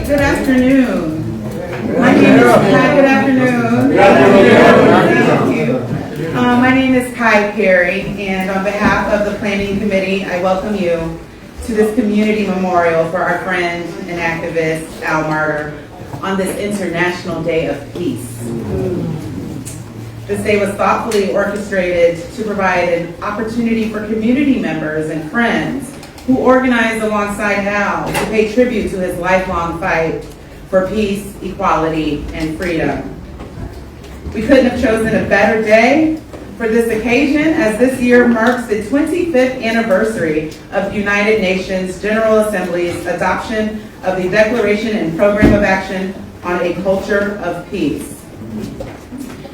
Good afternoon. My name is Kai. Good afternoon. Thank you. My name is Kai Perry, and on behalf of the Planning Committee, I welcome you to this community memorial for our friend and activist, Al Marder, on this International Day of Peace. This day was thoughtfully orchestrated to provide an opportunity for community members and friends who organized alongside Al to pay tribute to his lifelong fight for peace, equality, and freedom. We couldn't have chosen a better day for this occasion, as this year marks the 25th anniversary of the United Nations General Assembly's adoption of the Declaration and Program of Action on a Culture of Peace.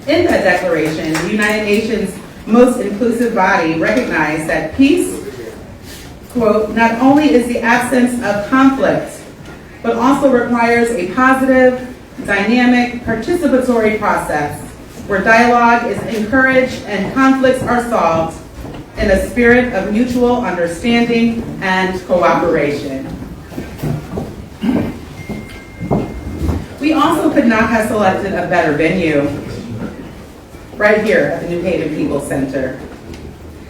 In that declaration, the United Nations' most inclusive body recognized that peace, quote, not only is the absence of conflict, but also requires a positive, dynamic, participatory process where dialogue is encouraged and conflicts are solved in a spirit of mutual understanding and cooperation. We also could not have selected a better venue right here at the New Haven People's Center.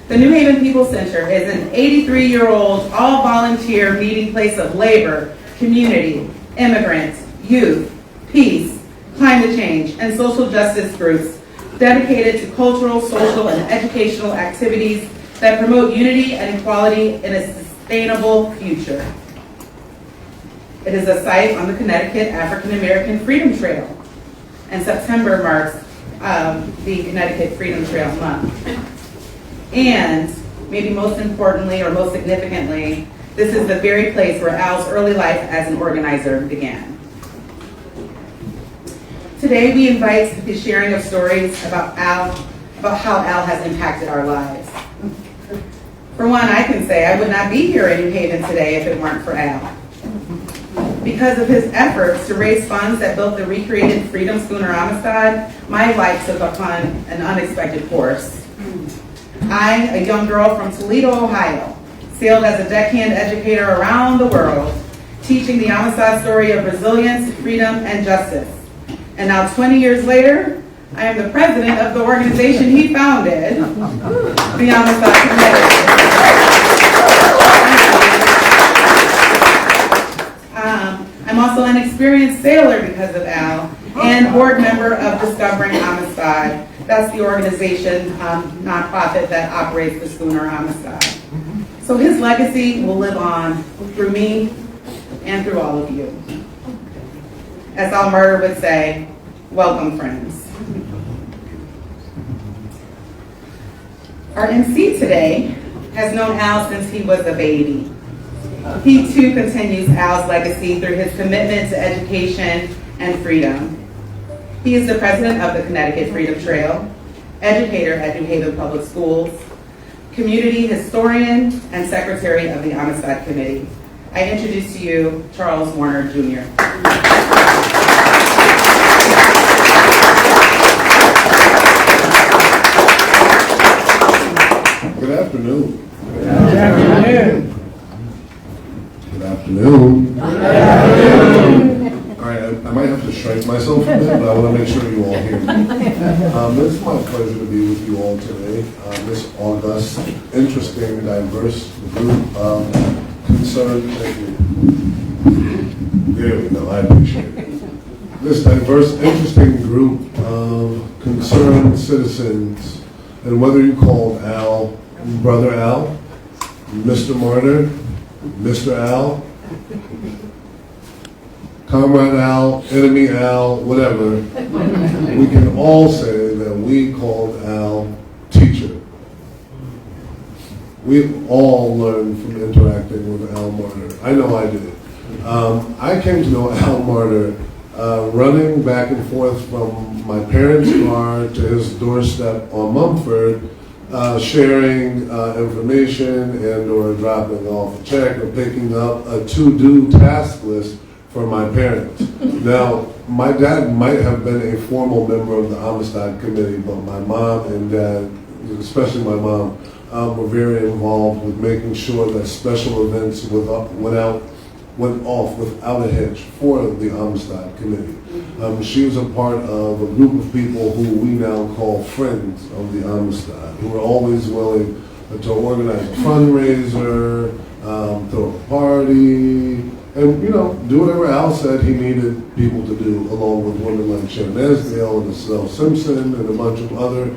The New Haven People's Center is an 83-year-old all-volunteer meeting place of labor, community, immigrants, youth, peace, climate change, and social justice groups dedicated to cultural, social, and educational activities that promote unity and equality in a sustainable future. It is a site on the Connecticut African American Freedom Trail, and September marks the Connecticut Freedom Trail Month. And maybe most importantly or most significantly, this is the very place where Al's early life as an organizer began. Today we invite the sharing of stories about how Al has impacted our lives. For one, I can say I would not be here in New Haven today if it weren't for Al. Because of his efforts to raise funds that built the recreated Freedom Schooner Amistad, my life took upon an unexpected course. I, a young girl from Toledo, Ohio, sailed as a deckhand educator around the world, teaching the Amistad story of resilience, freedom, and justice. And now 20 years later, I am the president of the organization he founded, the Amistad Committee. I'm also an experienced sailor because of Al, and board member of Discovering Amistad. That's the organization, nonprofit that operates the schooner Amistad. So his legacy will live on through me and through all of you. As Al Marder would say, welcome, friends. Our MC today has known Al since he was a baby. He too continues Al's legacy through his commitment to education and freedom. He is the president of the Connecticut Freedom Trail, educator at New Haven Public Schools, community historian, and secretary of the Amistad Committee. I introduce to you Charles Warner, Jr. Good afternoon. Good afternoon. Good afternoon. Good afternoon. All right, I might have to shrink myself a bit, but I want to make sure you all hear me. It's my pleasure to be with you all today. This august, interesting, diverse group of concerned, there we go, I appreciate it. This diverse, interesting group of concerned citizens, and whether you call Al, Brother Al, Mr. Marder, Mr. Al, Comrade Al, Enemy Al, whatever, we can all say that we called Al teacher. We all learned from interacting with Al Marder. I know I did. I came to know Al Marder running back and forth from my parents' car to his doorstep on Mumford, sharing information and or dropping off a check or picking up a to-do task list for my parents. Now, my dad might have been a formal member of the Amistad Committee, but my mom and dad, especially my mom, were very involved with making sure that special events went out went off without a hitch for the Amistad Committee. She was a part of a group of people who we now call Friends of the Amistad, who were always willing to organize a fundraiser, throw a party, and, do whatever Al said he needed people to do, along with women like Sharon Esdale and Estelle Simpson and a bunch of other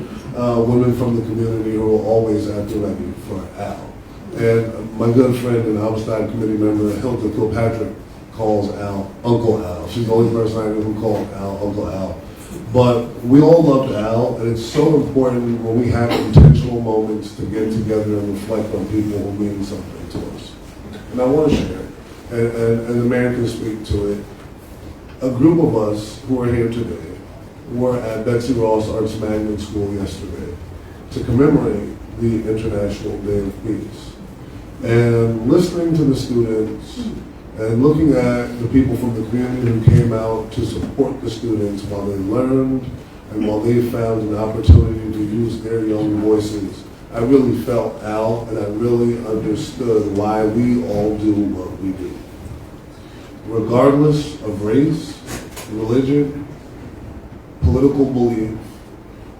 women from the community who were always at the ready for Al. And my good friend and Amistad Committee member, Hilda Kilpatrick, calls Al Uncle Al. She's the only person I know who called Al Uncle Al. But we all loved Al, and it's so important when we have intentional moments to get together and reflect on people who mean something to us. And I want to share, and the mayor can speak to it. A group of us who are here today were at Betsy Ross Arts Magnet School yesterday to commemorate the International Day of Peace. And listening to the students and looking at the people from the community who came out to support the students while they learned and while they found an opportunity to use their young voices, I really felt Al, and I really understood why we all do what we do. Regardless of race, religion, political belief,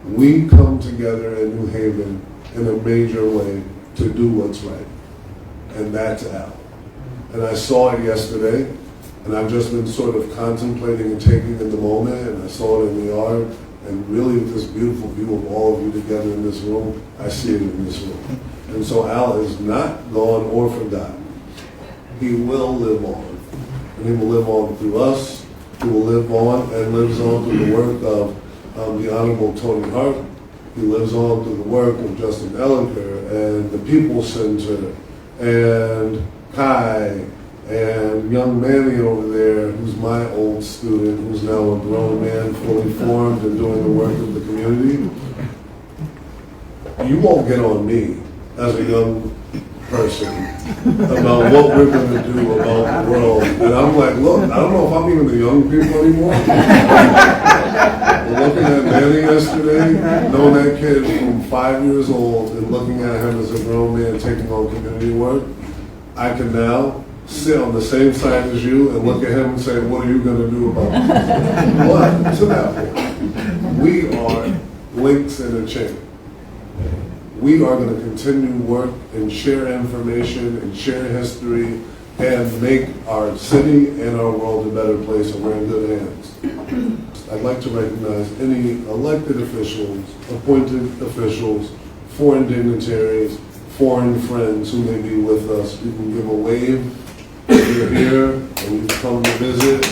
we come together in New Haven in a major way to do what's right. And that's Al. And I saw it yesterday, and I've just been sort of contemplating and taking in the moment, and I saw it in the yard, and really with this beautiful view of all of you together in this room, I see it in this room. And so Al is not gone or forgotten. He will live on. And he will live on through us. He will live on and lives on through the work of the Honorable Tony Hart. He lives on through the work of Justin Elliker and the People's Center and Kai and young Manny over there, who's my old student, who's now a grown man, fully formed and doing the work of the community. You won't get on me as a young person about what we're going to do about the world. And I'm like, look, I don't know if I'm even the young people anymore. Looking at Manny yesterday, knowing that kid from 5 years old and looking at him as a grown man taking on community work, I can now sit on the same side as you and look at him and say, what are you going to do about it? But to that point, we are links in a chain. We are going to continue work and share information and share history and make our city and our world a better place, and we're in good hands. I'd like to recognize any elected officials, appointed officials, foreign dignitaries, foreign friends who may be with us. You can give a wave if you're here and you've come to visit.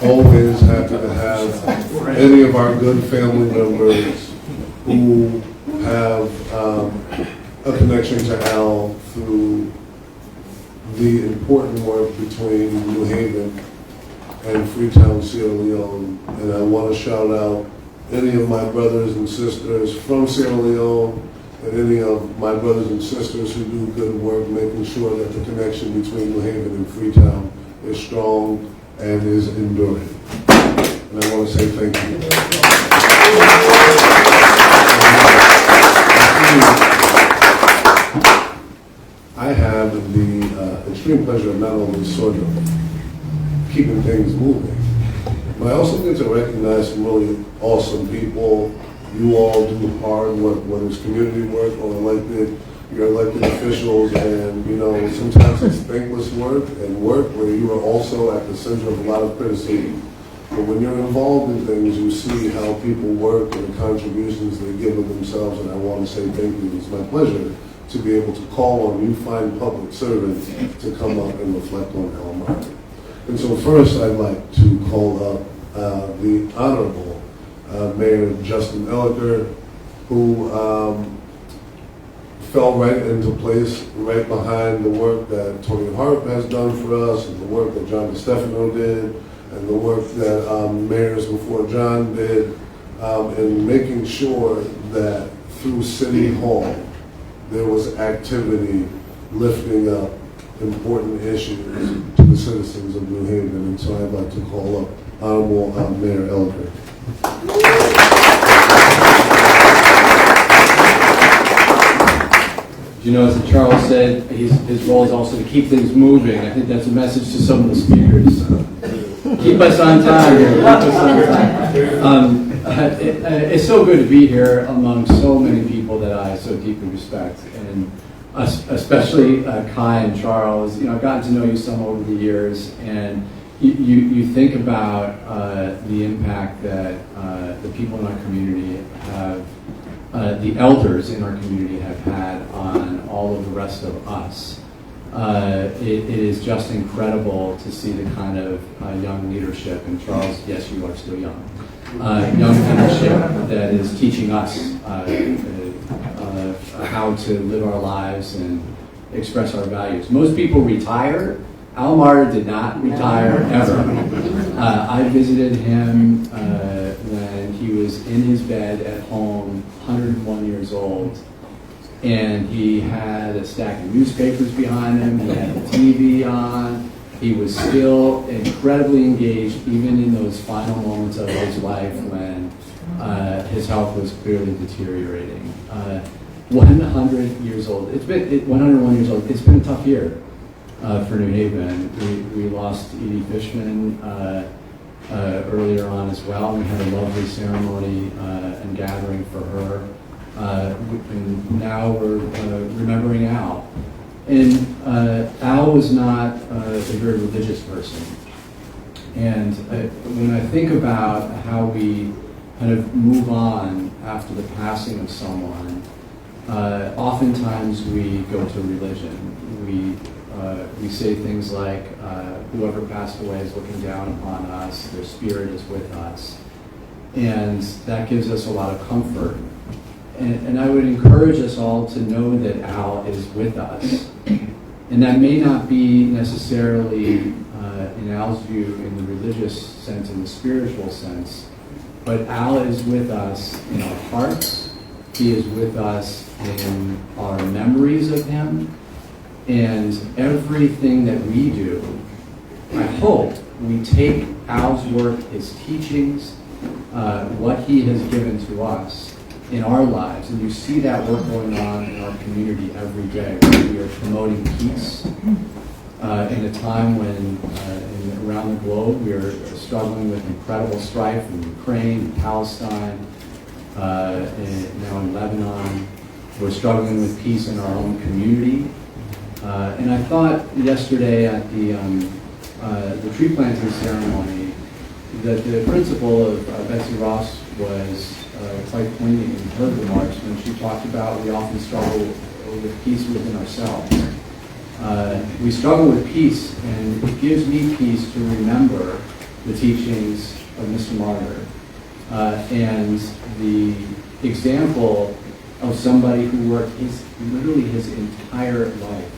Always happy to have any of our good family members who have a connection to Al through the important work between New Haven and Freetown, Sierra Leone. And I want to shout out any of my brothers and sisters from Sierra Leone and any of my brothers and sisters who do good work making sure that the connection between New Haven and Freetown is strong and is enduring. And I want to say thank you. I have the extreme pleasure of not only sort of keeping things moving, but I also get to recognize some really awesome people. You all do hard work, whether it's community work or you're elected officials, and sometimes it's thankless work and work where you are also at the center of a lot of criticism. But when you're involved in things, you see how people work and the contributions they give of themselves, and I want to say thank you. It's my pleasure to be able to call on you fine public servants to come up and reflect on Al Marder. And so first I'd like to call up the Honorable Mayor Justin Elliker, who fell right into place right behind the work that Tony Hart has done for us and the work that John DeStefano did and the work that mayors before John did in making sure that through City Hall there was activity lifting up important issues to the citizens of New Haven. And so I'd like to call up Honorable Mayor Elliker. You know, as Charles said, his role is also to keep things moving. I think that's a message to some of the speakers. Keep us on time here. Keep us on time. It's so good to be here among so many people that I so deeply respect, and especially Kai and Charles. You know, I've gotten to know you some over the years, and you think about the impact that the people in our community have, the elders in our community have had on all of the rest of us. It is just incredible to see the kind of young leadership, and Charles, yes, you are still young, young leadership that is teaching us how to live our lives and express our values. Most people retire. Al Marder did not retire ever. I visited him when he was in his bed at home, 101 years old, and he had a stack of newspapers behind him, he had the TV on, he was still incredibly engaged even in those final moments of his life when his health was clearly deteriorating. 100 years old, 101 years old, it's been a tough year for New Haven. We lost Edie Fishman earlier on as well. We had a lovely ceremony and gathering for her. And now we're remembering Al. And Al was not a very religious person. And when I think about how we kind of move on after the passing of someone, oftentimes we go to religion. We say things like, whoever passed away is looking down upon us, their spirit is with us. And that gives us a lot of comfort. And I would encourage us all to know that Al is with us. And that may not be necessarily, in Al's view, in the religious sense, in the spiritual sense, but Al is with us in our hearts. He is with us in our memories of him. And everything that we do, I hope we take Al's work, his teachings, what he has given to us in our lives. And you see that work going on in our community every day. We are promoting peace in a time when around the globe we are struggling with incredible strife in Ukraine, in Palestine, and now in Lebanon. We're struggling with peace in our own community. And I thought yesterday at the tree planting ceremony that the principle of Betsy Ross was quite poignant in her remarks when she talked about we often struggle with peace within ourselves. We struggle with peace, and it gives me peace to remember the teachings of Mr. Marder and the example of somebody who worked literally his entire life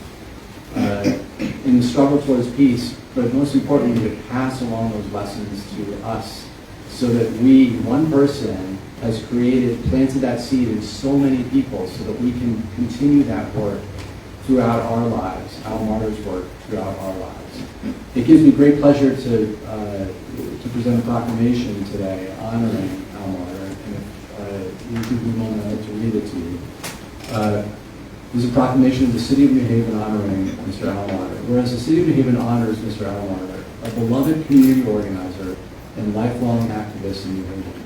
in the struggle towards peace, but most importantly to pass along those lessons to us so that we, one person, has planted that seed in so many people so that we can continue that work throughout our lives, Al Marder's work throughout our lives. It gives me great pleasure to present a proclamation today honoring Al Marder, and if you give me a moment, I'd like to read it to you. This is a proclamation of the City of New Haven honoring Mr. Al Marder. Whereas the City of New Haven honors Mr. Al Marder, a beloved community organizer and lifelong activist in New Haven.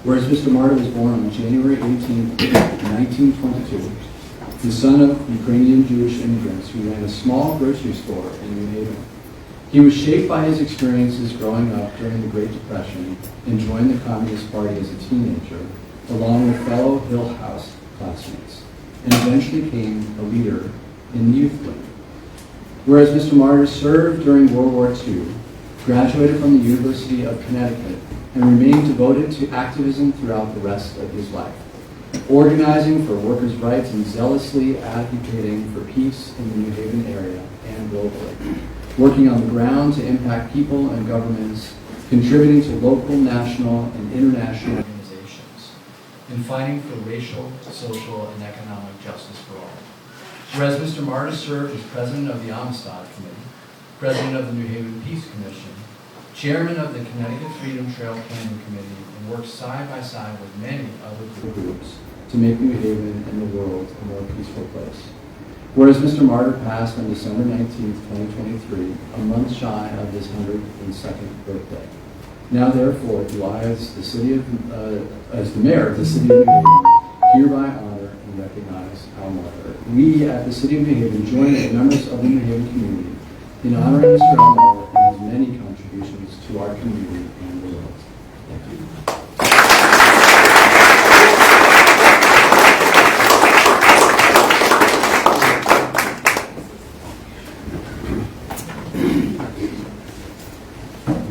Whereas Mr. Marder was born on January 18, 1922, the son of Ukrainian Jewish immigrants who ran a small grocery store in New Haven. He was shaped by his experiences growing up during the Great Depression and joined the Communist Party as a teenager, along with fellow Hillhouse classmates, and eventually became a leader in the youth wing. Whereas Mr. Marder served during World War II, graduated from the University of Connecticut, and remained devoted to activism throughout the rest of his life, organizing for workers' rights and zealously advocating for peace in the New Haven area and globally, working on the ground to impact people and governments, contributing to local, national, and international organizations, and fighting for racial, social, and economic justice for all. Whereas Mr. Marder served as president of the Amistad Committee, president of the New Haven Peace Commission, chairman of the Connecticut Freedom Trail Committee, and worked side by side with many other groups to make New Haven and the world a more peaceful place. Whereas Mr. Marder passed on December 19th, 2023, a month shy of his 102nd birthday. Now, therefore, do I, as the mayor of the city of New Haven, hereby honor and recognize Al Marder. We at the city of New Haven join the members of the New Haven community in honoring Mr. Al Marder and his many contributions to our community and the world. Thank you.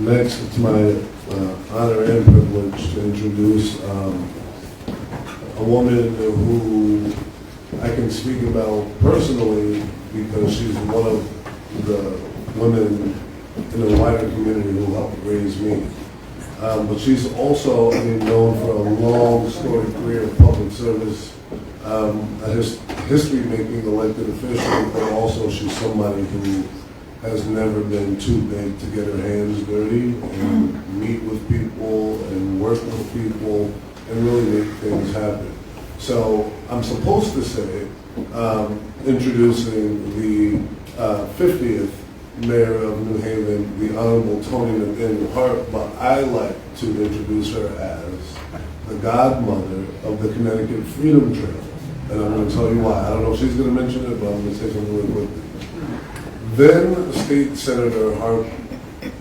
Next, it's my honor and privilege to introduce a woman who I can speak about personally because she's one of the women in the wider community who helped raise me. But she's also known for a long storied career of public service, a history-making elected official, but also she's somebody who has never been too big to get her hands dirty and meet with people and work with people and really make things happen. So I'm supposed to say, introducing the 50th Mayor of New Haven, the Honorable Tony Nathaniel Hart, but I like to introduce her as the godmother of the Connecticut Freedom Trail. And I'm going to tell you why. I don't know if she's going to mention it, but I'm going to say something really quickly. Then State Senator Hart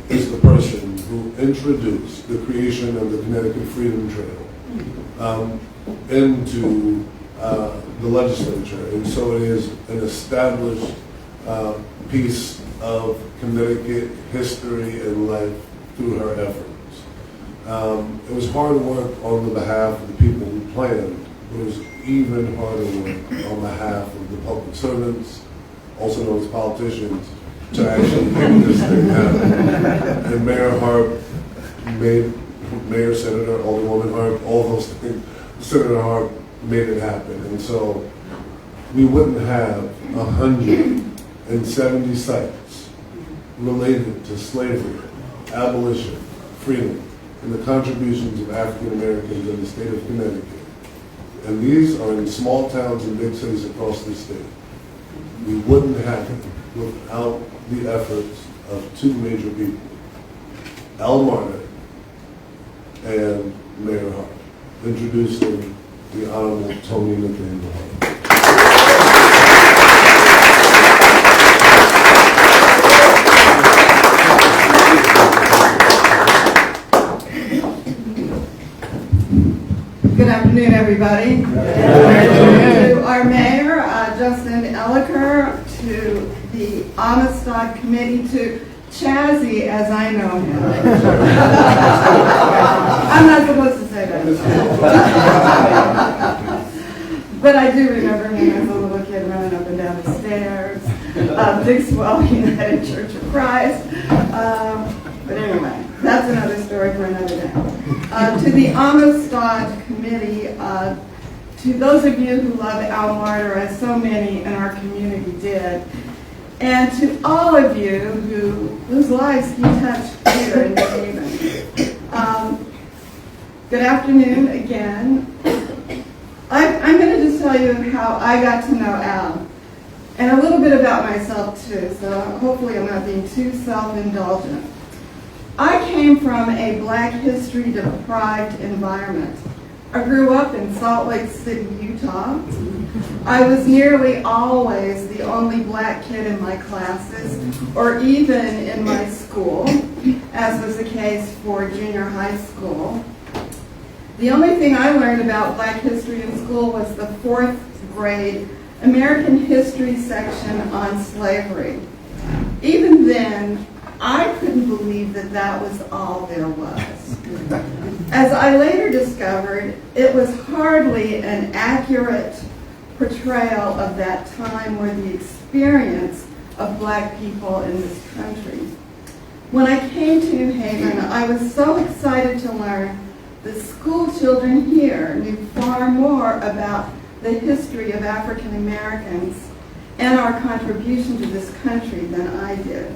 is the person who introduced the creation of the Connecticut Freedom Trail into the legislature. And so it is an established piece of Connecticut history and life through her efforts. It was hard work on the behalf of the people who planned. It was even harder work on behalf of the public servants, also known as politicians, to actually make this thing happen. And Mayor Hart made, Mayor, Senator, Alderwoman Hart, all those things, Senator Hart made it happen. And so we wouldn't have 170 sites related to slavery, abolition, freedom, and the contributions of African Americans in the state of Connecticut. And these are in small towns and big cities across the state. We wouldn't have it without the efforts of two major people, Al Marder and Mayor Hart. Introducing the Honorable Tony Nathaniel Hart. Good afternoon, everybody. Good afternoon. To our mayor, Justin Elliker, to the Amistad Committee, to Chazzy, as I know him. I'm not supposed to say that. But I do remember him as a little kid running up and down the stairs, Big Swell United Church of Christ. But anyway, that's another story for another day. To the Amistad Committee, to those of you who love Al Marder, as so many in our community did, and to all of you whose lives he touched here in New Haven. Good afternoon again. I'm going to just tell you how I got to know Al, and a little bit about myself too, so hopefully I'm not being too self-indulgent. I came from a Black history deprived environment. I grew up in Salt Lake City, Utah. I was nearly always the only Black kid in my classes, or even in my school, as was the case for junior high school. The only thing I learned about Black history in school was the 4th grade American history section on slavery. Even then, I couldn't believe that that was all there was. As I later discovered, it was hardly an accurate portrayal of that time or the experience of Black people in this country. When I came to New Haven, I was so excited to learn that school children here knew far more about the history of African Americans and our contribution to this country than I did.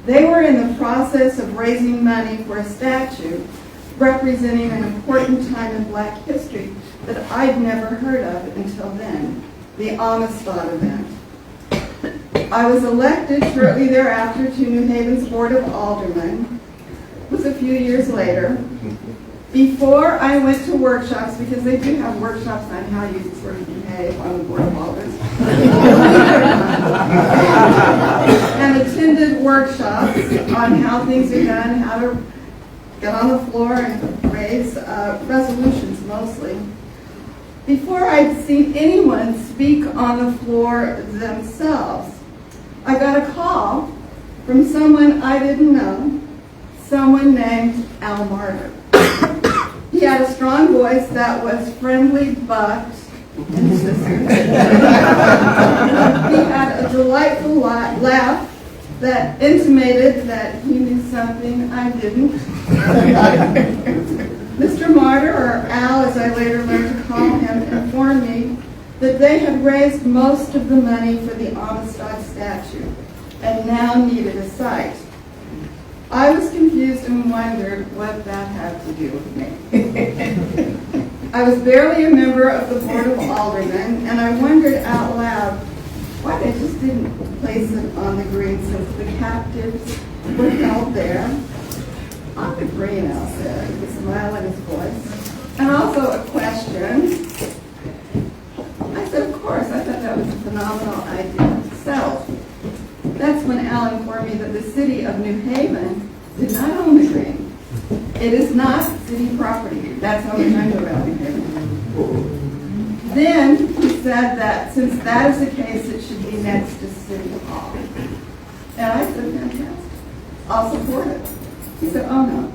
They were in the process of raising money for a statue representing an important time in Black history that I'd never heard of until then, the Amistad event. I was elected shortly thereafter to New Haven's Board of Aldermen. It was a few years later. Before I went to workshops, because they do have workshops on how you sort of behave on the Board of Aldermen, and attended workshops on how things are done, how to get on the floor and raise resolutions mostly. Before I'd seen anyone speak on the floor themselves, I got a call from someone I didn't know, someone named Al Marder. He had a strong voice that was friendly but insistent. He had a delightful laugh that intimated that he knew something I didn't. Mr. Marder, or Al as I later learned to call him, informed me that they had raised most of the money for the Amistad statue and now needed a site. I was confused and wondered what that had to do with me. I was barely a member of the Board of Aldermen, and I wondered out loud why they just didn't place it on the green since the captives were held there. On the green, Al said, with a smile in his voice. And also a question. I said, of course, I thought that was a phenomenal idea. So, that's when Al informed me that the city of New Haven did not own the green. It is not city property. That's how much I know about New Haven. Then he said that since that is the case, it should be next to City Hall. And I said, fantastic. I'll support it. He said, oh no.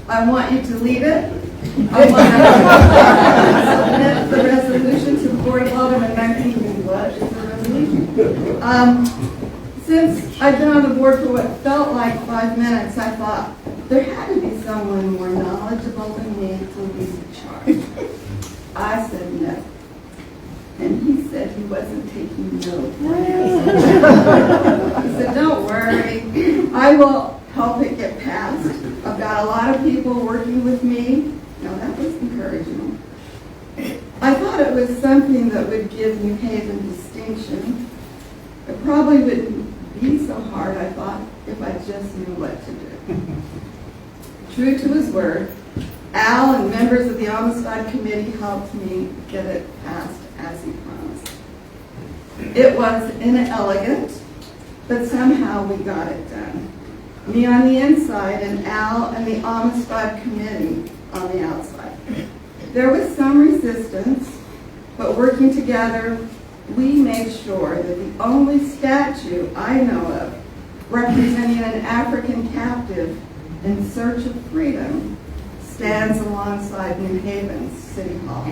I want you to lead it. I want to submit the resolution to the Board of Aldermen. And I'm thinking, what is the resolution? Since I've been on the board for what felt like 5 minutes, I thought there had to be someone more knowledgeable than me to lead the charge. I said no. And he said he wasn't taking notes. He said, don't worry, I will help it get passed. I've got a lot of people working with me. Now that was encouraging. I thought it was something that would give New Haven distinction. It probably wouldn't be so hard, I thought, if I just knew what to do. True to his word, Al and members of the Amistad Committee helped me get it passed as he promised. It was inelegant, but somehow we got it done. Me on the inside and Al and the Amistad Committee on the outside. There was some resistance, but working together, we made sure that the only statue I know of representing an African captive in search of freedom stands alongside New Haven's City Hall.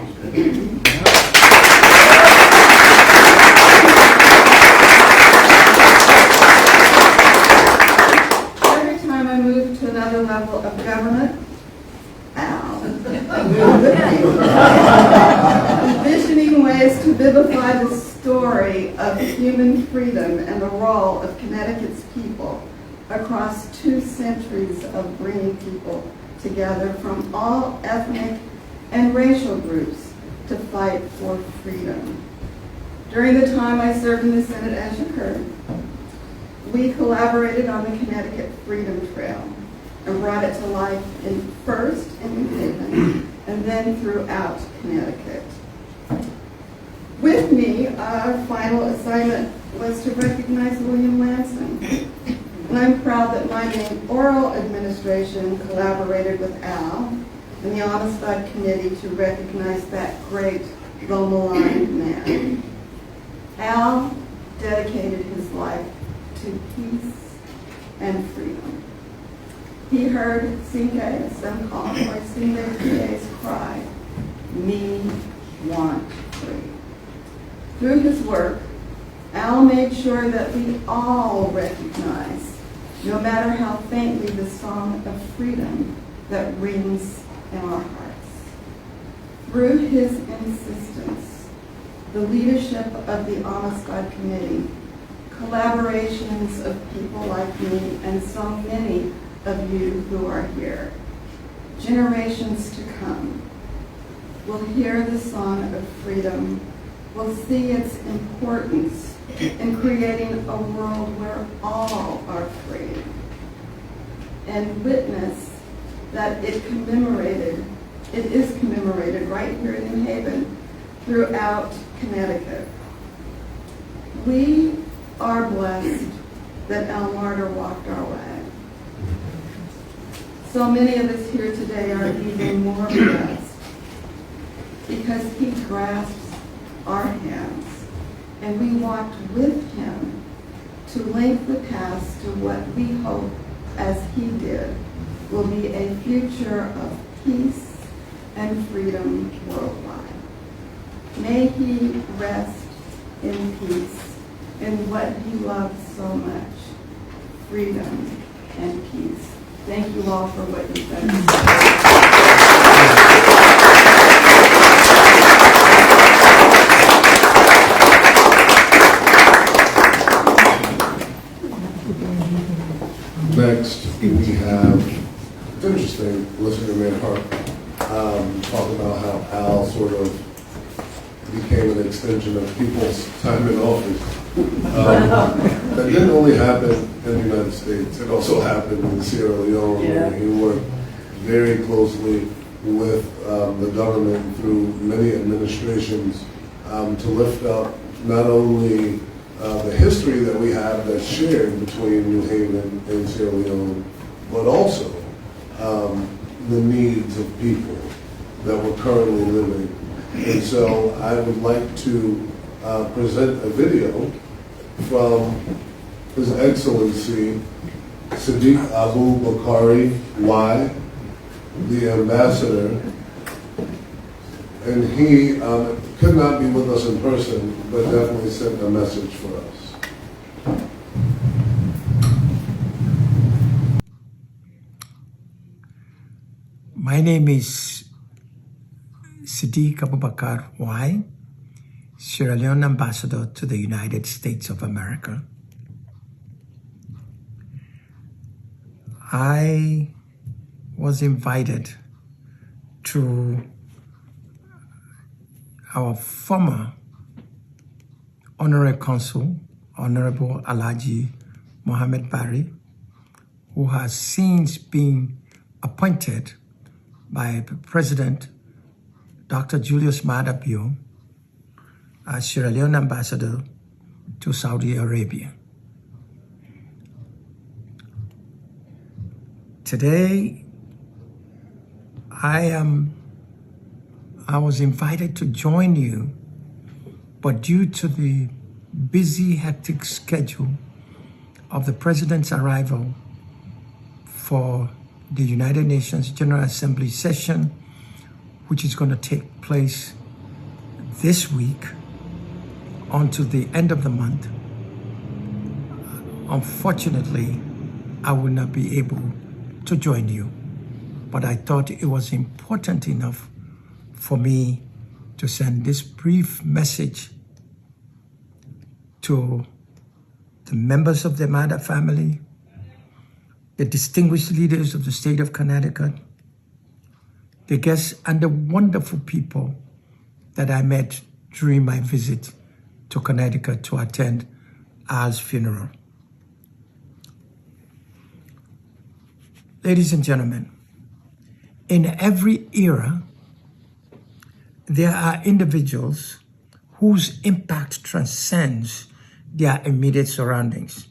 Every time I moved to another level of government, envisioning ways to vivify the story of human freedom and the role of Connecticut's people across 2 centuries of bringing people together from all ethnic and racial groups to fight for freedom. During the time I served in the Senate, as you heard, we collaborated on the Connecticut Freedom Trail and brought it to life first in New Haven and then throughout Connecticut. With me, our final assignment was to recognize William Lansing. And I'm proud that my main oral administration collaborated with Al and the Amistad Committee to recognize that great, though maligned man. Al dedicated his life to peace and freedom. He heard Cinque, some call, or Cinque's cry, "Me want free." Through his work, Al made sure that we all recognize, no matter how faintly, the song of freedom that rings in our hearts. Through his insistence, the leadership of the Amistad Committee, collaborations of people like me and so many of you who are here, generations to come will hear the song of freedom, will see its importance in creating a world where all are free, and witness that it is commemorated right here in New Haven throughout Connecticut. We are blessed that Al Marder walked our way. So many of us here today are even more blessed because he grasps our hands and we walked with him to link the past to what we hope, as he did, will be a future of peace and freedom worldwide. May he rest in peace in what he loved so much, freedom and peace. Thank you all for what you've done. Next, we have, it's interesting listening to Mayor Hart talk about how Al sort of became an extension of people's time in office. That didn't only happen in the United States, it also happened in Sierra Leone, where he worked very closely with the government through many administrations to lift up not only the history that we have that's shared between New Haven and Sierra Leone, but also the needs of people that we're currently living. And so I would like to present a video from His Excellency Sadiq Abu Bakari Y, the ambassador, and he could not be with us in person, but definitely sent a message for us. My name is Sadiq Abubakar Y, Sierra Leone Ambassador to the United States of America. I was invited to our former Honorary Consul, Honorable Alhaji Mohammed Bari, who has since been appointed by President Dr. Julius Maada Bio as Sierra Leone Ambassador to Saudi Arabia. Today, I was invited to join you, but due to the busy, hectic schedule of the President's arrival for the United Nations General Assembly session, which is going to take place this week onto the end of the month, unfortunately, I will not be able to join you. But I thought it was important enough for me to send this brief message to the members of the Marder family, the distinguished leaders of the state of Connecticut, the guests, and the wonderful people that I met during my visit to Connecticut to attend Al's funeral. Ladies and gentlemen, in every era, there are individuals whose impact transcends their immediate surroundings,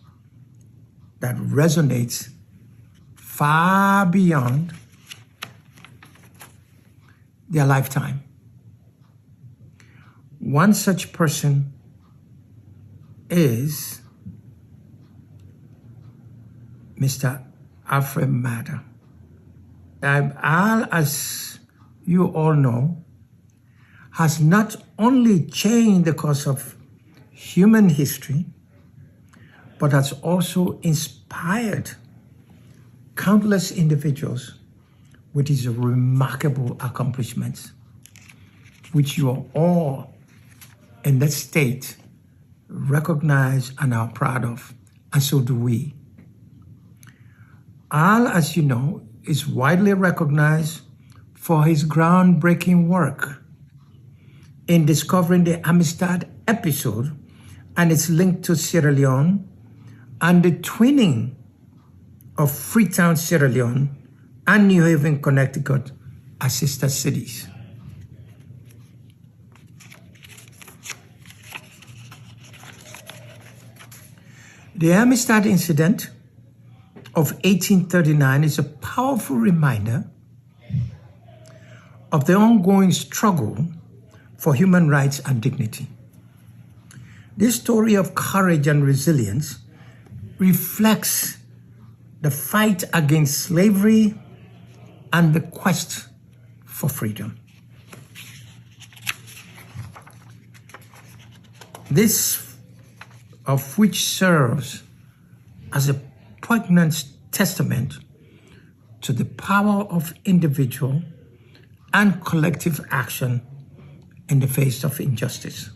that resonates far beyond their lifetime. One such person is Mr. Alfred Marder. Al, as you all know, has not only changed the course of human history, but has also inspired countless individuals with his remarkable accomplishments, which you are all in that state recognize and are proud of, and so do we. Al, as you know, is widely recognized for his groundbreaking work in discovering the Amistad episode and its link to Sierra Leone, and the twinning of Freetown, Sierra Leone, and New Haven, Connecticut as sister cities. The Amistad incident of 1839 is a powerful reminder of the ongoing struggle for human rights and dignity. This story of courage and resilience reflects the fight against slavery and the quest for freedom. This of which serves as a poignant testament to the power of individual and collective action in the face of injustice.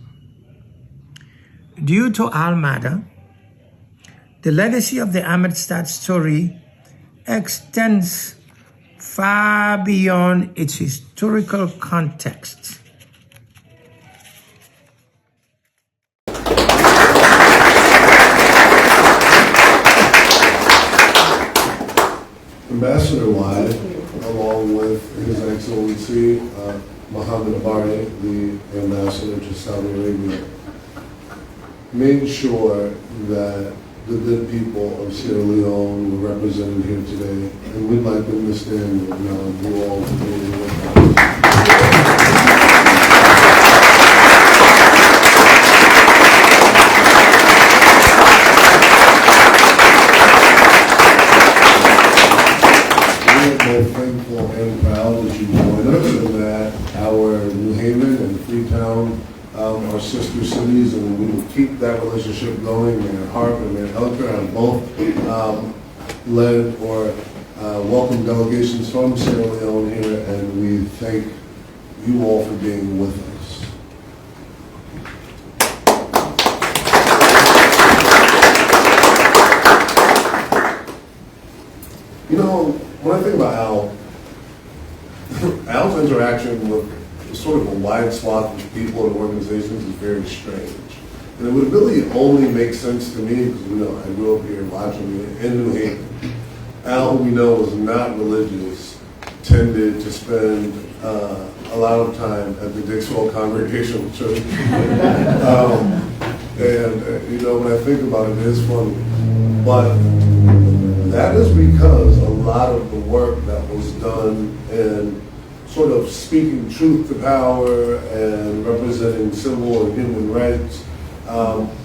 Due to Al Marder, the legacy of the Amistad story extends far beyond its historical context. Ambassador Wai, along with His Excellency Mohammed Abari, the Ambassador to Saudi Arabia, made sure that the good people of Sierra Leone were represented here today, and we'd like them to stand and acknowledge you all for being with us. Both thankful and proud that you joined us, and that our New Haven and Freetown are sister cities, and we will keep that relationship going. Mayor Harp and Mayor Elker have both led or welcomed delegations from Sierra Leone here, and we thank you all for being with us. You know, when I think about Al's interaction with sort of a wide swath of people and organizations is very strange. And it would really only make sense to me because, you know, I grew up here watching it in New Haven. Al, who we know was not religious, tended to spend a lot of time at the Dixwell Congregational Church. You know, when I think about it, it is funny. But that is because a lot of the work that was done in sort of speaking truth to power and representing civil and human rights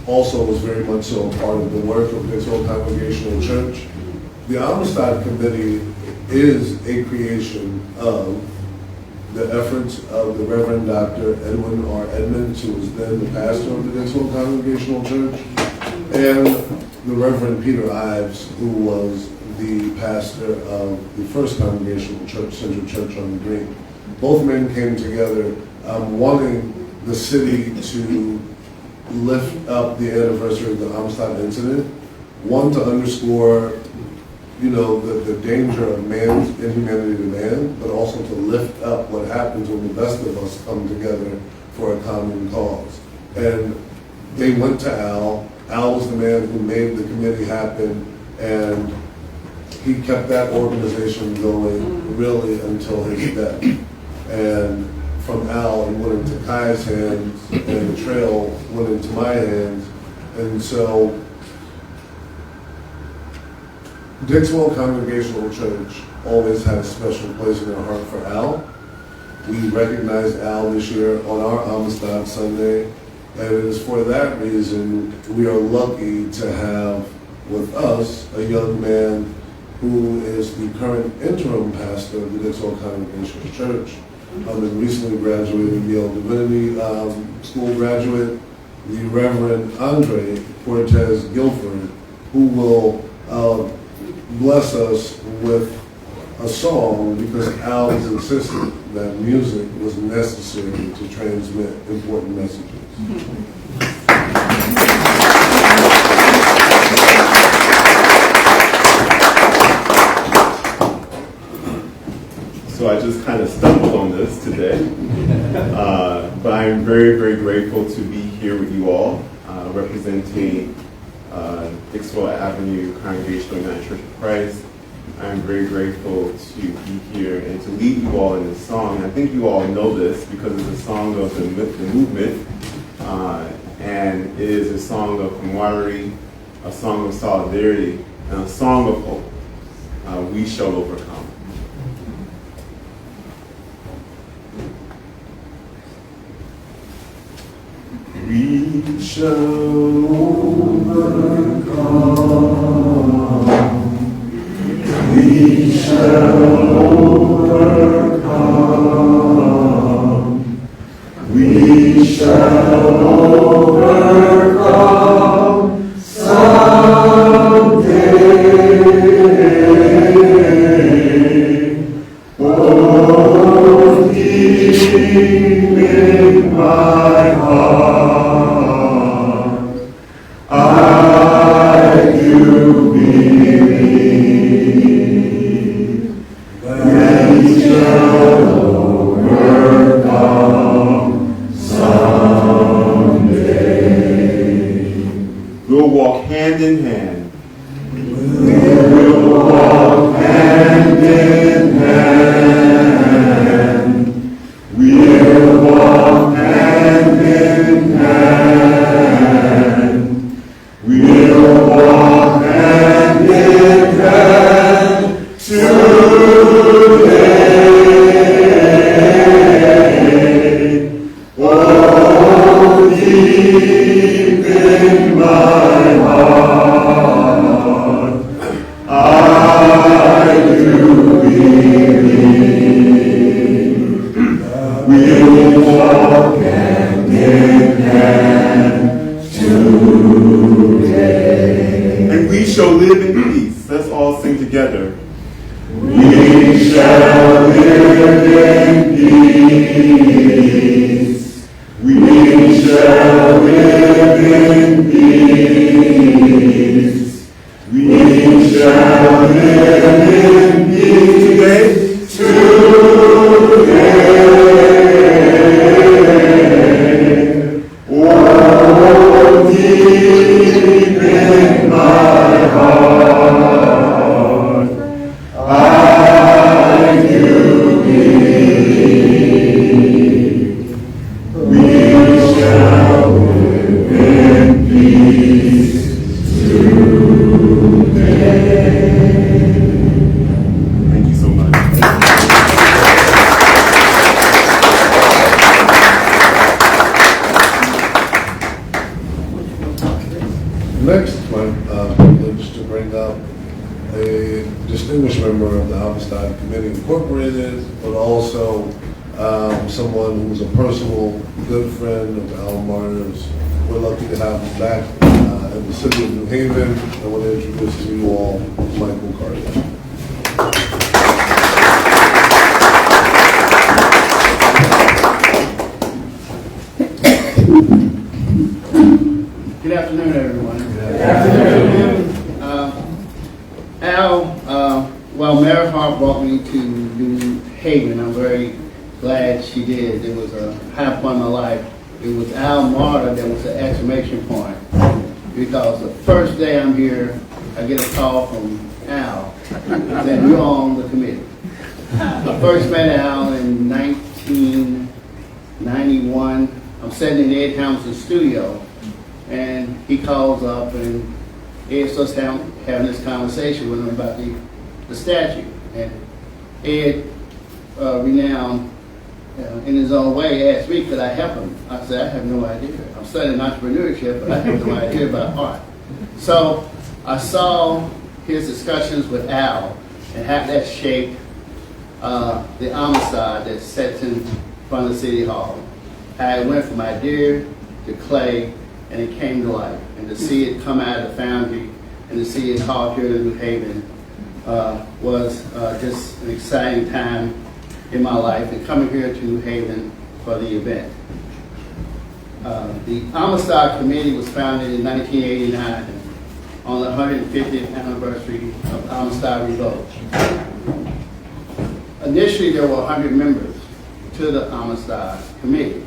also was very much so a part of the work of Dixwell Congregational Church. The Amistad Committee is a creation of the efforts of the Reverend Dr. Edwin R. Edmonds, who was then the pastor of the Dixwell Congregational Church, and the Reverend Peter Ives, who was the pastor of the First Congregational Church, Central Church on the Green. Both men came together wanting the city to lift up the anniversary of the Amistad incident, one to underscore, you know, the danger of man's inhumanity to man, but also to lift up what happens when the best of us come together for a common cause. And they went to Al. Al was the man who made the committee happen, and he kept that organization going really until his death. And from Al, it went into Kai's hands, and the trail went into my hands. And so Dixwell Congregational Church always had a special place in our heart for Al. We recognized Al this year on our Amistad Sunday, and it is for that reason we are lucky to have with us a young man who is the current interim pastor of the Dixwell Congregational Church. And recently graduated Yale Divinity School graduate, the Reverend Andre Cortez Guilford, who will bless us with a song because Al has insisted that music was necessary to transmit important messages. So I just kind of stumbled on this today, but I am very, very grateful to be here with you all. representing Dixwell Avenue Congregational United Church of Christ. I'm very grateful to be here and to lead you all in this song. And I think you all know this because it's a song of the movement, and it is a song of camaraderie, a song of solidarity, and a song of hope. We shall overcome. We shall overcome. We shall overcome. We shall overcome someday. Oh, deep in my heart, I do believe that we shall overcome someday. We'll walk hand in hand. We'll walk hand in hand. We'll walk hand in hand. We'll walk hand in hand today. Oh, deep in my heart, I do believe we'll walk hand in hand today. And we shall live in peace. Let's all sing together. We shall live in peace. We shall live in peace. We shall live in peace today. Oh, deep in my heart, I do believe we shall live in peace today. Thank you so much. Next, it's my privilege to bring up a distinguished member of the Amistad Committee Incorporated, but also someone who's a personal good friend of Al Marder's. We're lucky to have him back in the city of New Haven. I want to introduce to you all Michael Carter. Good afternoon, everyone. Good afternoon. Well, Mayor Hart brought me to New Haven. I'm very glad she did. It was a high point in my life. It was Al Marder that was the exclamation point. Because the first day I'm here, I get a call from Al that you're on the committee. I first met Al in 1991. I'm sitting in the Ed Hamilton studio, and he calls up, and Ed starts having this conversation with him about the statute. And Ed, renowned in his own way, asked me, could I help him? I said, I have no idea. I'm studying entrepreneurship, but I have no idea about art. So I saw his discussions with Al and how that shaped the Amistad that sits in front of City Hall. How it went from idea to clay, and it came to life. And to see it come out of the foundry and to see it called here in New Haven was just an exciting time in my life, and coming here to New Haven for the event. The Amistad Committee was founded in 1989 on the 150th anniversary of Amistad Revolt. Initially, there were 100 members to the Amistad Committee,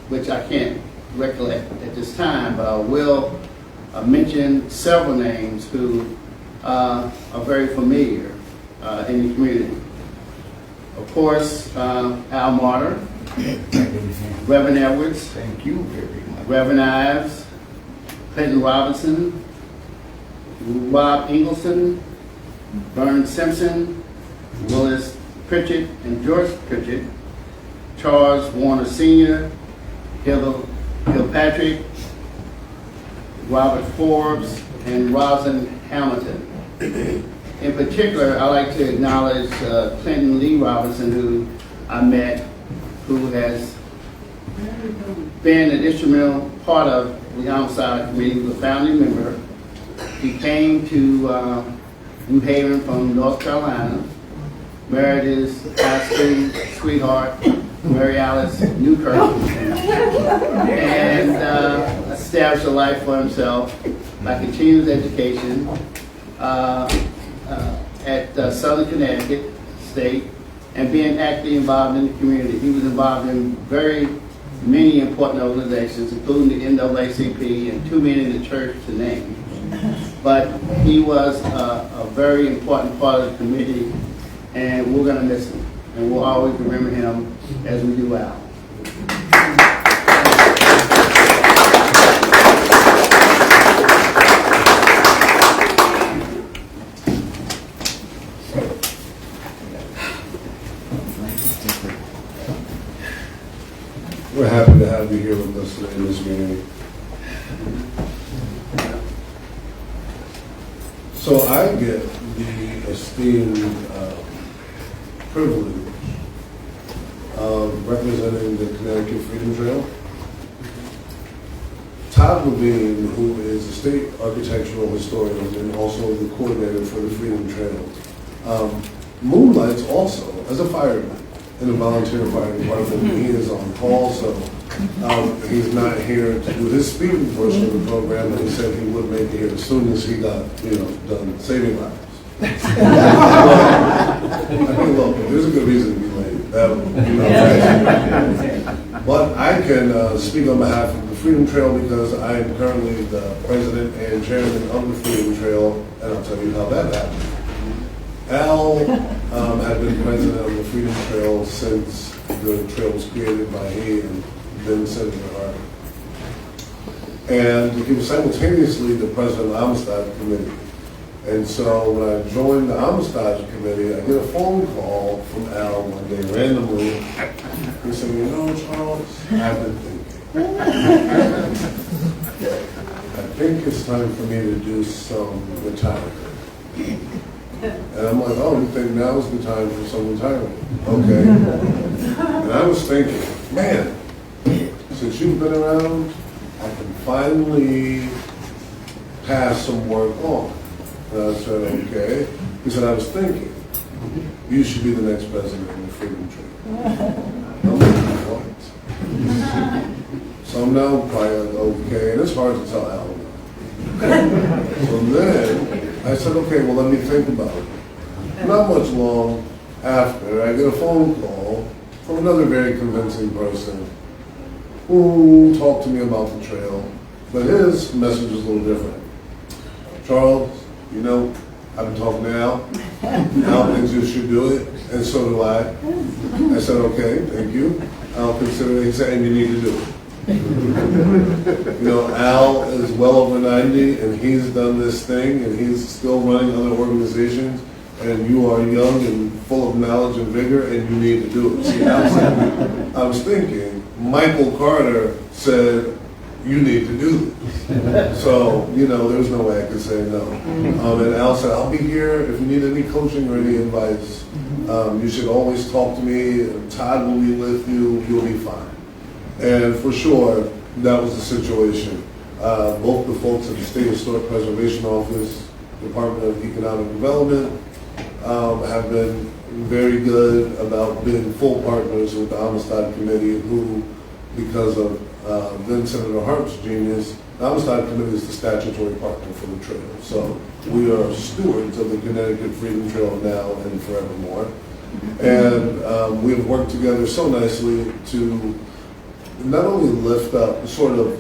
which I can't recollect at this time, but I will mention several names who are very familiar in the community. Of course, Al Marder, Reverend Edwards, Thank you very much. Reverend Ives, Clayton Robinson, Rob Ingleson, Vern Simpson, Willis Pritchett and George Pritchett, Charles Warner Sr., Kilpatrick, Robert Forbes, and Rosin Hamilton. In particular, I'd like to acknowledge Clinton Lee Robinson, who I met, who has been an instrumental part of the Amistad Committee. He was a founding member. He came to New Haven from North Carolina, married his high school sweetheart, Mary Alice Newkirk, and established a life for himself by continuing his education at Southern Connecticut State and being actively involved in the community. He was involved in very many important organizations, including the NAACP and too many in the church to name. But he was a very important part of the committee, and we're going to miss him. And we'll always remember him as we do Al. We're happy to have you here with us today in this meeting. So I get the esteemed privilege of representing the Connecticut Freedom Trail. Todd Levine, who is a state architectural historian and also the coordinator for the Freedom Trail, moonlights also as a fireman in the volunteer fire department. He is on call, so he's not here to do his speaking portion of the program, and he said he would make it here as soon as he got, done saving lives. I think, look, if there's a good reason to be late, that would, But I can speak on behalf of the Freedom Trail because I am currently the president and chairman of the Freedom Trail, and I'll tell you how that happened. Al had been president of the Freedom Trail since the trail was created by he and then Senator Hart. And he was simultaneously the president of the Amistad Committee. And so when I joined the Amistad Committee, I get a phone call from Al one day randomly. He said, Charles, I've been thinking. I think it's time for me to do some retiring. And I'm like, oh, you think now's the time for some retirement? Okay. And I was thinking, man, since you've been around, I can finally pass some work on. And I said, okay. He said, I was thinking, you should be the next president of the Freedom Trail. I'm like, what? So I'm now probably like, okay, and it's hard to tell Al. So then, I said, okay, well, let me think about it. Not much long after, I get a phone call from another very convincing person who talked to me about the trail, but his message was a little different. Charles, I've been talking to Al. Al thinks you should do it, and so do I. I said, okay, thank you. I'll consider it. He said, and you need to do it. Al is well over 90, and he's done this thing, and he's still running other organizations, and you are young and full of knowledge and vigor, and you need to do it. See, I was thinking, Michael Carter said, you need to do this. So, there was no way I could say no. And Al said, I'll be here if you need any coaching or any advice. You should always talk to me. Todd will be with you. You'll be fine. And for sure, that was the situation. Both the folks at the State Historic Preservation Office, Department of Economic Development, have been very good about being full partners with the Amistad Committee, who, because of then Senator Hart's genius, the Amistad Committee is the statutory partner for the trail. So we are stewards of the Connecticut Freedom Trail now and forevermore. And we have worked together so nicely to not only lift up, sort of,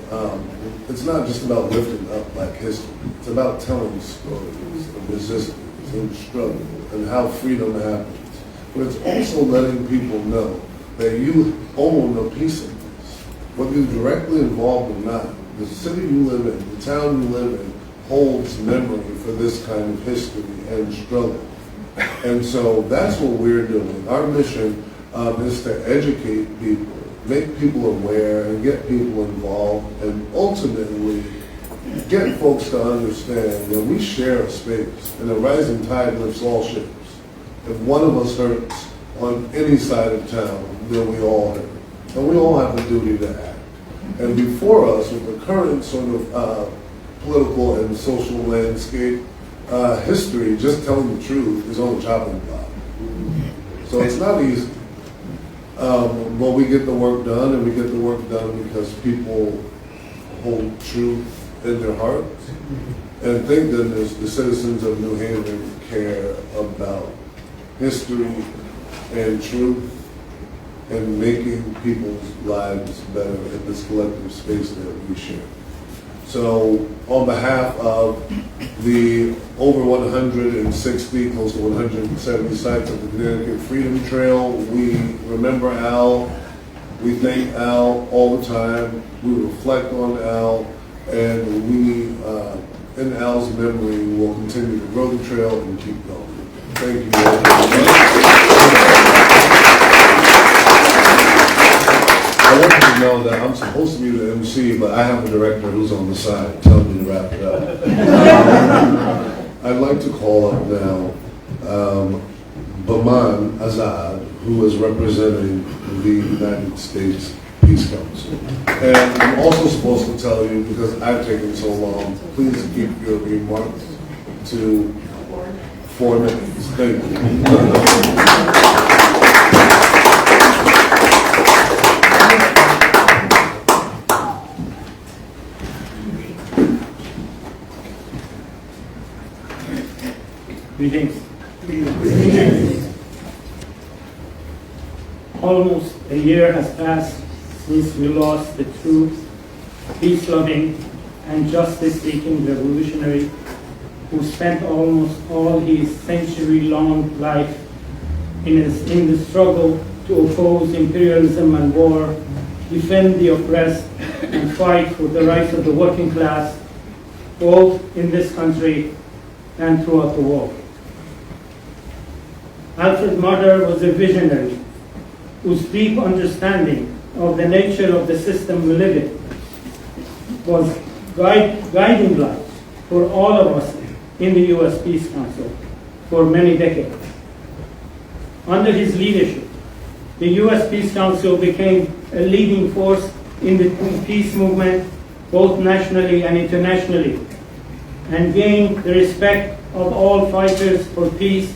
it's not just about lifting up Black history. It's about telling stories of resistance and struggle and how freedom happens. But it's also letting people know that you own a piece of this. Whether you're directly involved or not, the city you live in, the town you live in, holds memory for this kind of history and struggle. And so that's what we're doing. Our mission is to educate people, make people aware, and get people involved, and ultimately get folks to understand that we share a space, and a rising tide lifts all ships. If one of us hurts on any side of town, then we all hurt. And we all have a duty to act. And before us, with the current sort of political and social landscape, history, just telling the truth, is on the chopping block. So it's not easy. But we get the work done, and we get the work done because people hold truth in their hearts. And thank goodness the citizens of New Haven care about history and truth and making people's lives better in this collective space that we share. So on behalf of the over 160, close to 170 sites of the Connecticut Freedom Trail, we remember Al, we thank Al all the time, we reflect on Al, and we, in Al's memory, will continue to grow the trail and keep going. Thank you all very much. I want you to know that I'm supposed to be the MC, but I have a director who's on the side telling me to wrap it up. I'd like to call up now Baman Azad, who is representing the United States Peace Council. And I'm also supposed to tell you, because I've taken so long, please keep your remarks to 4 minutes. Thank you. Greetings. Almost a year has passed since we lost the true, peace-loving, and justice-seeking revolutionary who spent almost all his century-long life in the struggle to oppose imperialism and war, defend the oppressed, and fight for the rights of the working class, both in this country and throughout the world. Alfred Marder was a visionary whose deep understanding of the nature of the system we live in was guiding light for all of us in the U.S. Peace Council for many decades. Under his leadership, the U.S. Peace Council became a leading force in the peace movement, both nationally and internationally, and gained the respect of all fighters for peace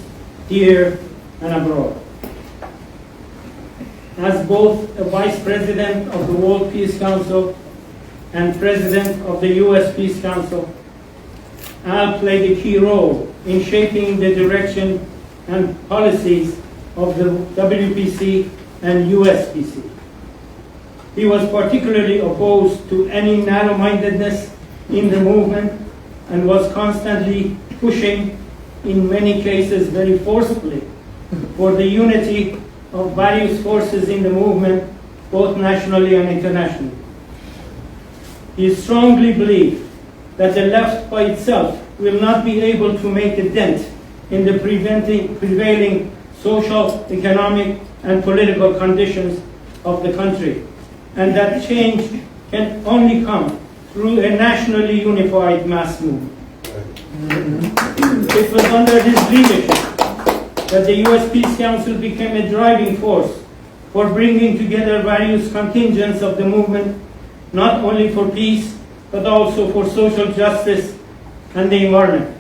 here and abroad. As both a Vice President of the World Peace Council and President of the U.S. Peace Council, Al played a key role in shaping the direction and policies of the WPC and USPC. He was particularly opposed to any narrow-mindedness in the movement and was constantly pushing, in many cases very forcibly, for the unity of various forces in the movement, both nationally and internationally. He strongly believed that the left by itself will not be able to make a dent in the prevailing social, economic, and political conditions of the country, and that change can only come through a nationally unified mass movement. It was under his leadership that the U.S. Peace Council became a driving force for bringing together various contingents of the movement, not only for peace, but also for social justice and the environment.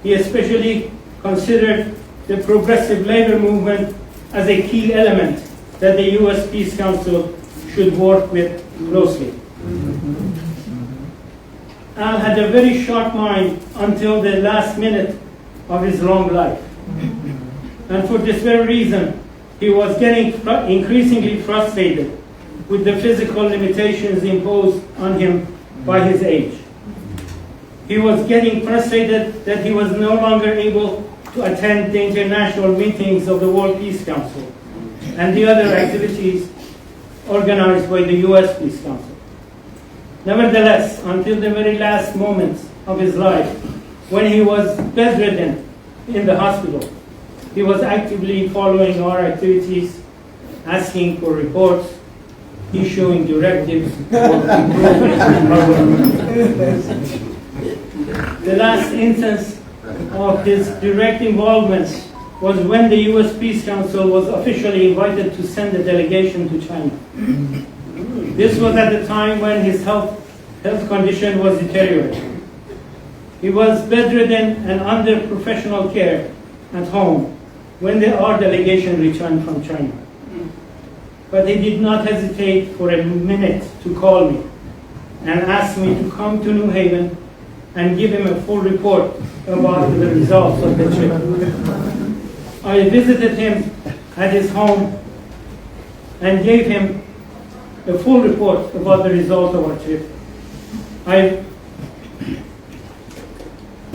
He especially considered the progressive labor movement as a key element that the U.S. Peace Council should work with closely. Al had a very sharp mind until the last minute of his long life. And for this very reason, he was getting increasingly frustrated with the physical limitations imposed on him by his age. He was getting frustrated that he was no longer able to attend the international meetings of the World Peace Council and the other activities organized by the U.S. Peace Council. Nevertheless, until the very last moments of his life, when he was bedridden in the hospital, he was actively following our activities, asking for reports, issuing directives for improvement in our work. The last instance of his direct involvement was when the U.S. Peace Council was officially invited to send a delegation to China. This was at the time when his health condition was deteriorating. He was bedridden and under professional care at home when our delegation returned from China. But he did not hesitate for a minute to call me and ask me to come to New Haven and give him a full report about the results of the trip. I visited him at his home and gave him a full report about the results of our trip.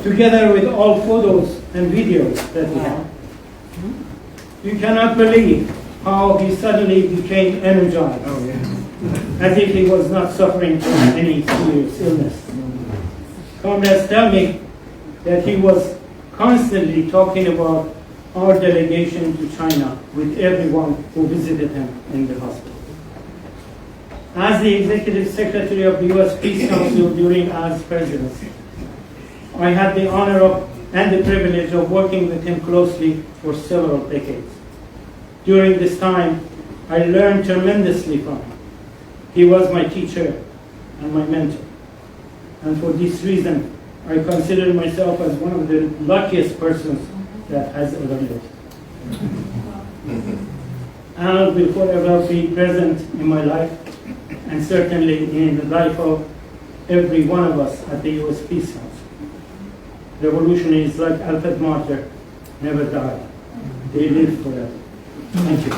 Together with all photos and videos that we have. You cannot believe how he suddenly became energized, as if he was not suffering from any serious illness. Comrades tell me that he was constantly talking about our delegation to China with everyone who visited him in the hospital. As the Executive Secretary of the U.S. Peace Council during Al's presidency, I had the honor of and the privilege of working with him closely for several decades. During this time, I learned tremendously from him. He was my teacher and my mentor. And for this reason, I consider myself as one of the luckiest persons that has ever lived. Al will forever be present in my life and certainly in the life of every one of us at the U.S. Peace Council. Revolutionaries like Alfred Marder never die. They live forever. Thank you.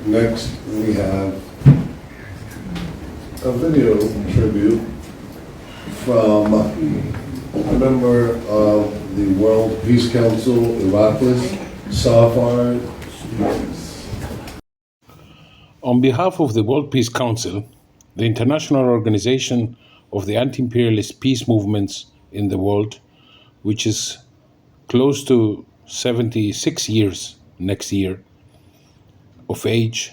Next, we have a video tribute from a member of the World Peace Council, Iraklis, Safar. On behalf of the World Peace Council, the international organization of the anti-imperialist peace movements in the world, which is close to 76 years next year of age,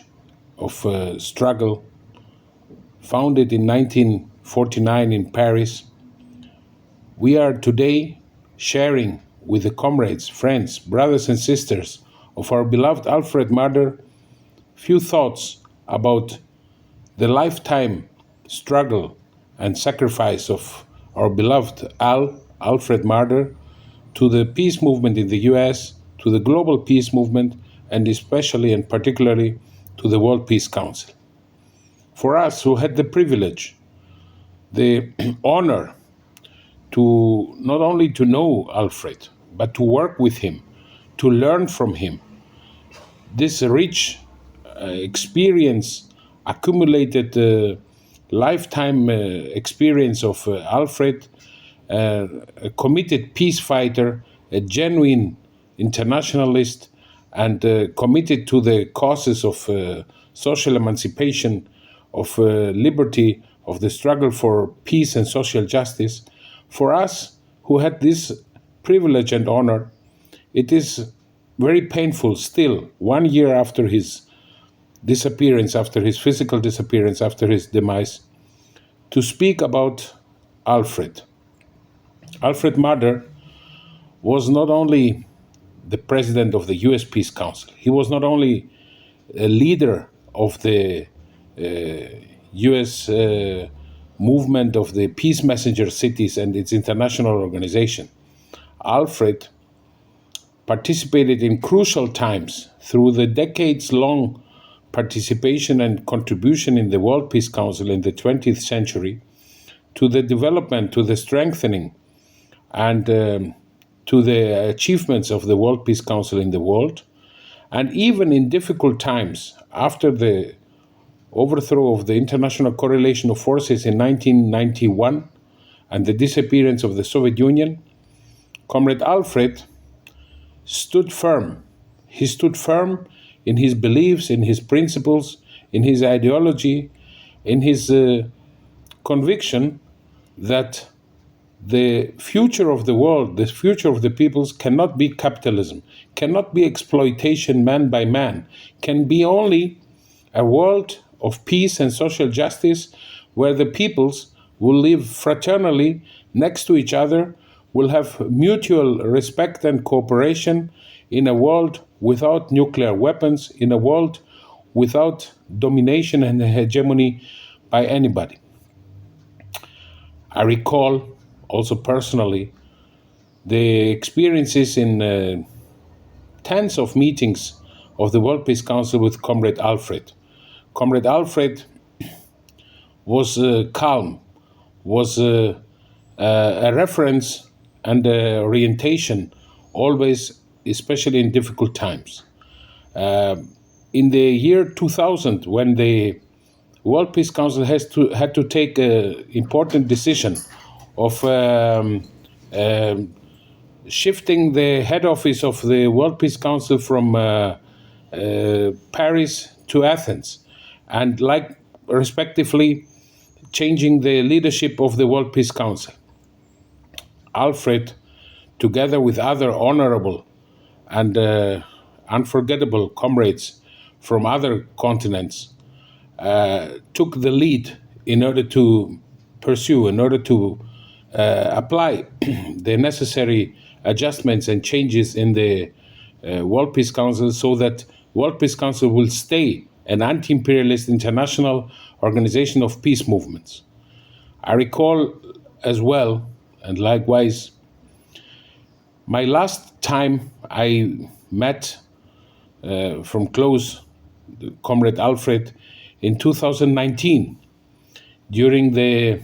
of struggle, founded in 1949 in Paris, we are today sharing with the comrades, friends, brothers and sisters of our beloved Alfred Marder few thoughts about the lifetime struggle and sacrifice of our beloved Alfred Marder to the peace movement in the US, to the global peace movement, and especially and particularly to the World Peace Council. For us who had the privilege, the honor to not only to know Alfred, but to work with him, to learn from him, this rich experience, accumulated lifetime experience of Alfred, a committed peace fighter, a genuine internationalist, and committed to the causes of social emancipation, of liberty, of the struggle for peace and social justice. For us who had this privilege and honor, it is very painful still, 1 year after his disappearance, after his physical disappearance, after his demise, to speak about Alfred. Alfred Marder was not only the president of the US Peace Council, he was not only a leader of the US movement of the Peace Messenger Cities and its international organization. Alfred participated in crucial times through the decades-long participation and contribution in the World Peace Council in the 20th century to the development, to the strengthening, and to the achievements of the World Peace Council in the world. And even in difficult times, after the overthrow of the International Correlation of Forces in 1991 and the disappearance of the Soviet Union, Comrade Alfred stood firm. He stood firm in his beliefs, in his principles, in his ideology, in his conviction that the future of the world, the future of the peoples cannot be capitalism, cannot be exploitation man by man, can be only a world of peace and social justice where the peoples will live fraternally next to each other, will have mutual respect and cooperation in a world without nuclear weapons, in a world without domination and hegemony by anybody. I recall also personally the experiences in tens of meetings of the World Peace Council with Comrade Alfred. Comrade Alfred was calm, was a reference and orientation always, especially in difficult times. In the year 2000, when the World Peace Council had to take an important decision of shifting the head office of the World Peace Council from Paris to Athens, and respectively changing the leadership of the World Peace Council. Alfred, together with other honorable and unforgettable comrades from other continents, took the lead in order to pursue, in order to apply the necessary adjustments and changes in the World Peace Council so that World Peace Council will stay an anti-imperialist international organization of peace movements. I recall as well, and likewise, my last time I met from close Comrade Alfred in 2019 during the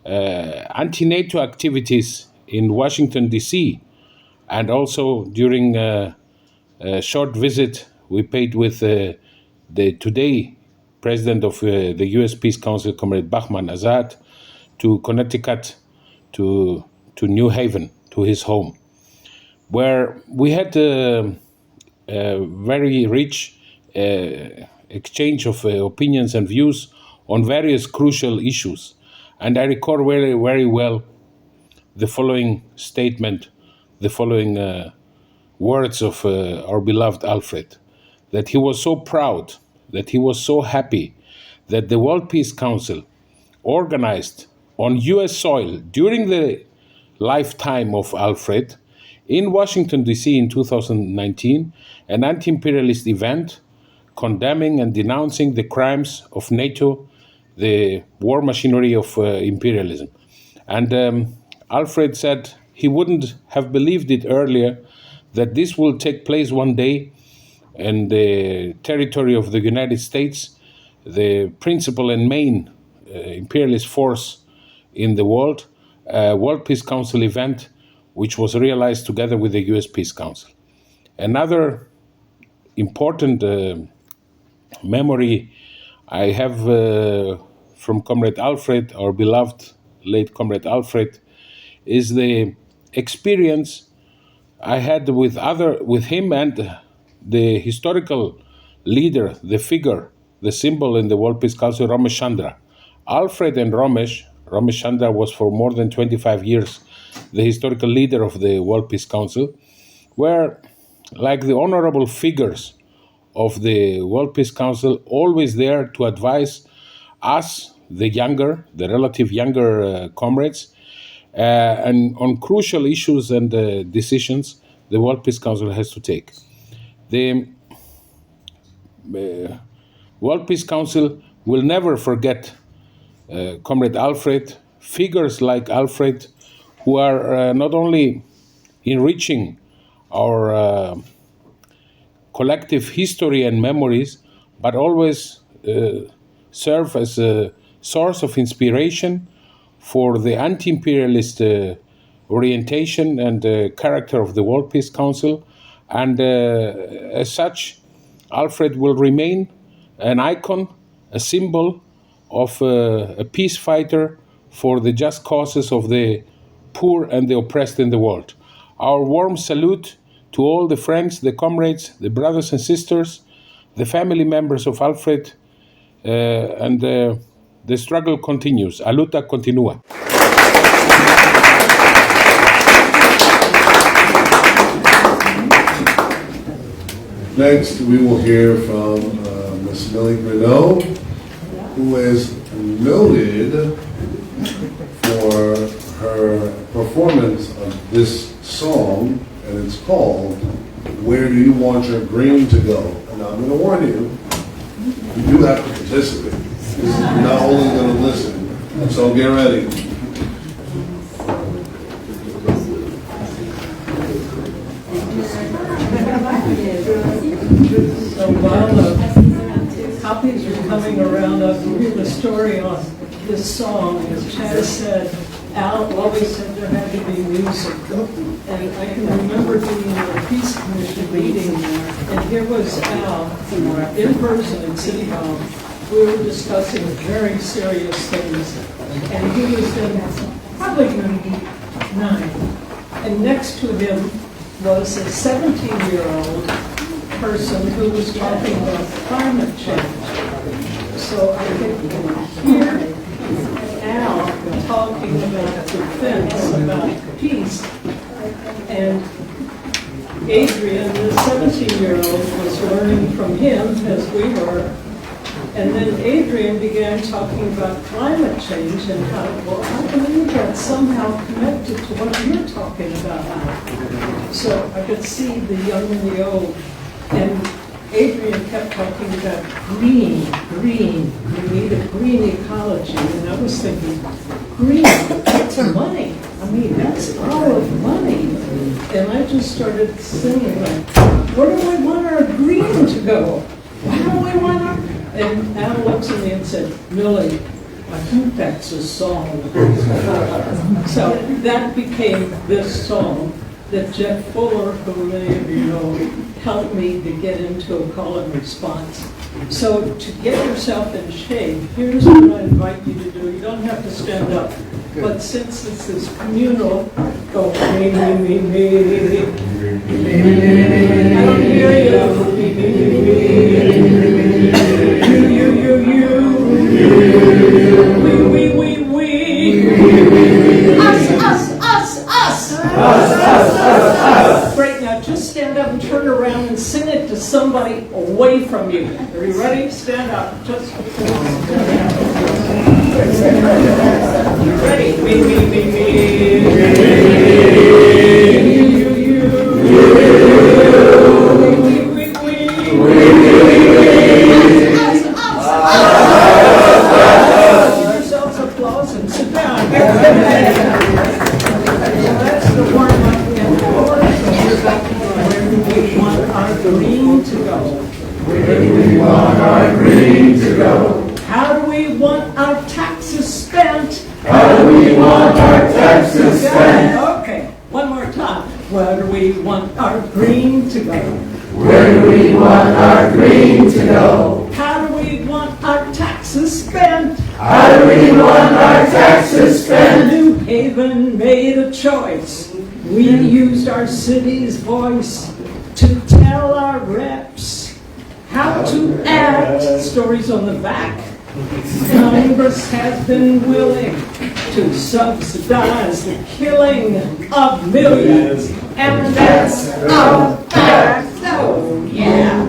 anti-NATO activities in Washington, D.C., and also during a short visit we paid with the today President of the U.S. Peace Council, Comrade Bahman Azad, to Connecticut, to New Haven, to his home, where we had a very rich exchange of opinions and views on various crucial issues. And I recall very, very well the following statement, the following words of our beloved Alfred, that he was so proud, that he was so happy that the World Peace Council organized on U.S. soil during the lifetime of Alfred in Washington, D.C. in 2019, an anti-imperialist event condemning and denouncing the crimes of NATO, the war machinery of imperialism. And Alfred said he wouldn't have believed it earlier that this will take place one day in the territory of the United States, the principal and main imperialist force in the world, World Peace Council event, which was realized together with the U.S. Peace Council. Another important memory I have from Comrade Alfred, our beloved late Comrade Alfred, is the experience I had with him and the historical leader, the figure, the symbol in the World Peace Council, Ramesh Chandra. Alfred and Ramesh Chandra was for more than 25 years the historical leader of the World Peace Council, were like the honorable figures of the World Peace Council, always there to advise us, the relative younger comrades, and on crucial issues and decisions the World Peace Council has to take. The World Peace Council will never forget Comrade Alfred, figures like Alfred, who are not only enriching our collective history and memories, but always serve as a source of inspiration for the anti-imperialist orientation and character of the World Peace Council. And as such, Alfred will remain an icon, a symbol of a peace fighter for the just causes of the poor and the oppressed in the world. Our warm salute to all the friends, the comrades, the brothers and sisters, the family members of Alfred, and the struggle continues. A luta continúa. Next, we will hear from Miss Millie Greneau, who is noted for her performance of this song, and it's called "Where Do You Want Your Green to Go?" And I'm going to warn you, you do have to participate. You're not only going to listen, so get ready. So while the copies are coming around, I'll give you the story on this song. As Chaz said, Al always said there had to be music. And I can remember being at a Peace Commission meeting, and here was Al in person in City Hall. We were discussing very serious things, and he was in probably 99. And next to him was a 17-year-old person who was talking about climate change. So I could hear Al talking about defense, about peace, and Adrian, the 17-year-old, was learning from him as we were. And then Adrian began talking about climate change and how, well, I believe that's somehow connected to what you're talking about, Al. So I could see the young and the old. And Adrian kept talking about green. We need a green ecology. And I was thinking, green, it's money. I mean, that's our money. And I just started singing, like, where do we want our green to go? How do we want our... And Al looked at me and said, Millie, I think that's a song. So that became this song that Jeff Fuller, who many of you know, helped me to get into a call and response. So to get yourself in shape, here's what I invite you to do. You don't have to stand up. But since this is communal, go me. I don't hear you. We. Us. Great, now just stand up and turn around and sing it to somebody away from you. Are you ready? Stand up. Just ready? Me. Give yourselves applause and sit down. That's the warm-up. Where do we want our green to go? Where do we want our green to go? How do we want our taxes spent? How do we want our taxes spent? Okay, one more time. Where do we want our green to go? Where do we want our green to go? How do we want our taxes spent? How do we want our taxes spent? New Haven made a choice. We used our city's voice to tell our reps how to act. Stories on the back. Congress has been willing to subsidize the killing of millions, and that's a fact. So, yeah.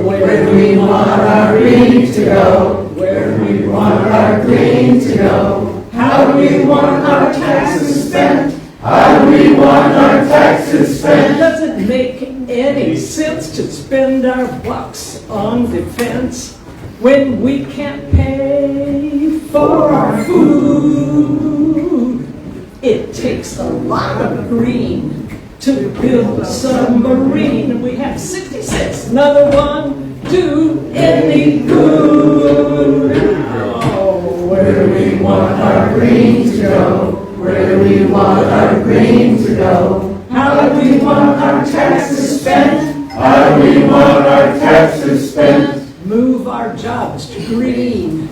Where do we want our green to go? Where do we want our green to go? How do we want our taxes spent? How do we want our taxes It spent? doesn't make any sense to spend our bucks on defense when we can't pay for our food. It takes a lot of green to build a submarine. We have 66. Another one do any good. Oh, Where do we want our green to go, where we want our green to go. How do we want our taxes spent? How do we want our taxes spent? Move our jobs to green,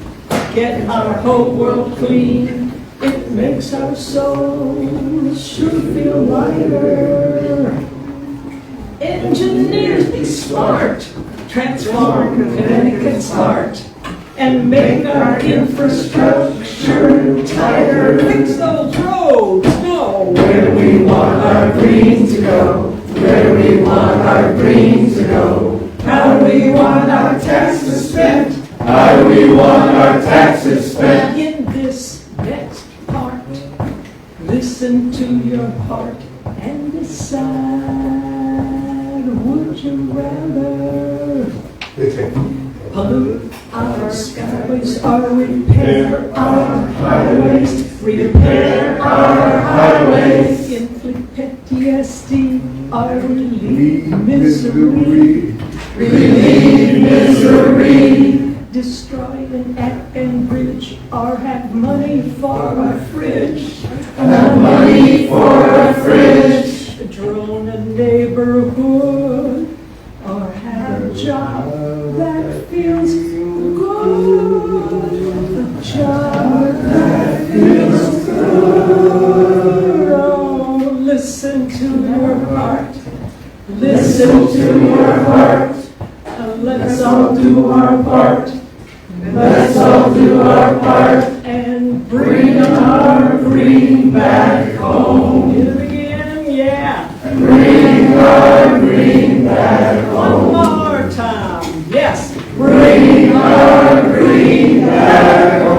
get our whole world clean. It makes our souls sure feel lighter. Engineers be smart, transform Connecticut's heart, and make our infrastructure tighter. Fix those roads, no. Where we want our green to go, where we want our green to go. How do we want our taxes spent? How do we want our taxes spent? In this next part, listen to your heart and decide. Would you rather pollute our skies or repair our highways? Repair our highways. Inflict PTSD or relieve misery. Relieve misery. Destroy an act and bridge or have money for a fridge. Have money for a fridge. Drone a neighborhood or have a job that feels good. A job that feels good. Oh, listen to your heart. Listen to your heart. And let's all do our part. Let's all do our part. And Bring our green back home. Get it again, yeah. Bring our green back home. One more time, yes. Bring our green back home.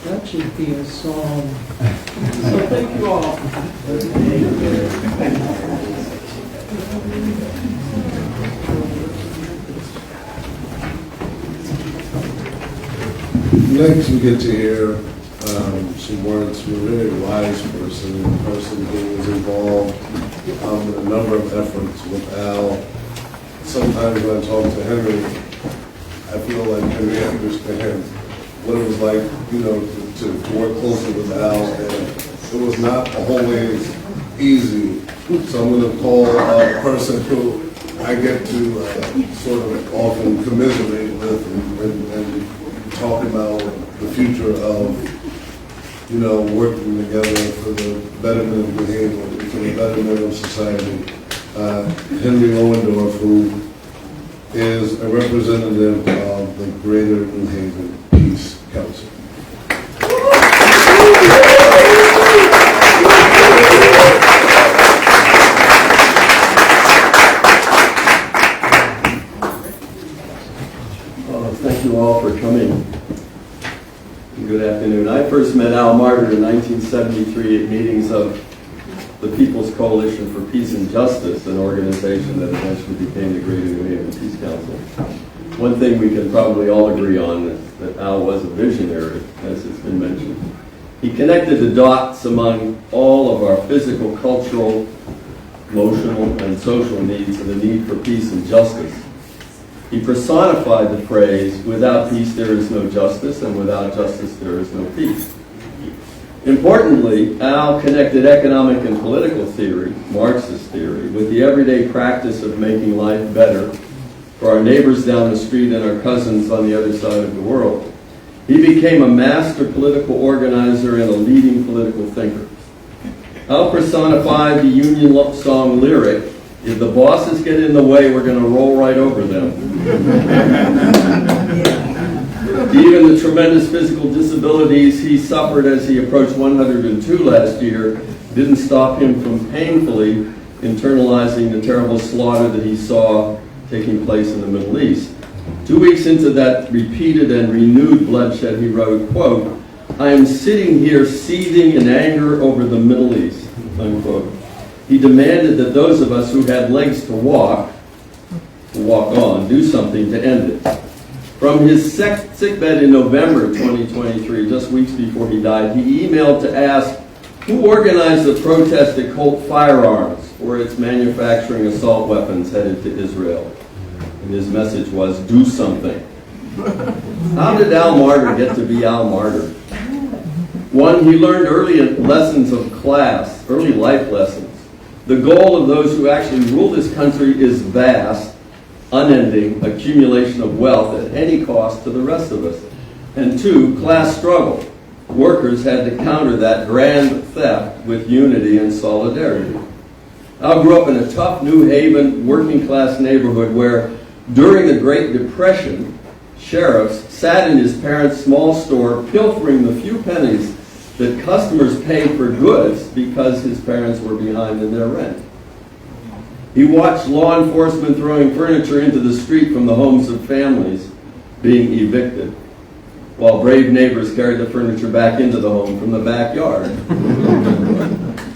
That should be a song. So thank you all. Next, we get to hear some words from a very wise person, a person who was involved in a number of efforts with Al. Sometimes when I talk to Henry, I feel like Henry understands what it was like, you know, to work closely with Al, and it was not always easy. So I'm going to call a person who I get to sort of often commiserate with and talk about the future of, you know, working together for the betterment of New Haven, for the betterment of society. Henry Owendorf, who is a representative of the Greater New Haven Peace Council. Thank you all for coming. Good afternoon. I first met Al Marder in 1973 at meetings of the People's Coalition for Peace and Justice, an organization that eventually became the Greater New Haven Peace Council. One thing we can probably all agree on is that Al was a visionary, as has been mentioned. He connected the dots among all of our physical, cultural, emotional, and social needs and the need for peace and justice. He personified the phrase, without peace there is no justice, and without justice there is no peace. Importantly, Al connected economic and political theory, Marxist theory, with the everyday practice of making life better for our neighbors down the street and our cousins on the other side of the world. He became a master political organizer and a leading political thinker. Al personified the Union song lyric, if the bosses get in the way, we're going to roll right over them. Even the tremendous physical disabilities he suffered as he approached 102 last year didn't stop him from painfully internalizing the terrible slaughter that he saw taking place in the Middle East. 2 weeks into that repeated and renewed bloodshed, he wrote, quote, I am sitting here seething in anger over the Middle East, unquote. He demanded that those of us who had legs to walk on, do something to end it. From his sickbed in November 2023, just weeks before he died, he emailed to ask who organized the protest at Colt Firearms for its manufacturing assault weapons headed to Israel. And his message was, do something. How did Al Marder get to be Al Marder? One, he learned early lessons of class, early life lessons. The goal of those who actually rule this country is vast, unending accumulation of wealth at any cost to the rest of us. And two, class struggle. Workers had to counter that grand theft with unity and solidarity. Al grew up in a tough New Haven working class neighborhood where during the Great Depression, sheriffs sat in his parents' small store pilfering the few pennies that customers paid for goods because his parents were behind in their rent. He watched law enforcement throwing furniture into the street from the homes of families being evicted, while brave neighbors carried the furniture back into the home from the backyard.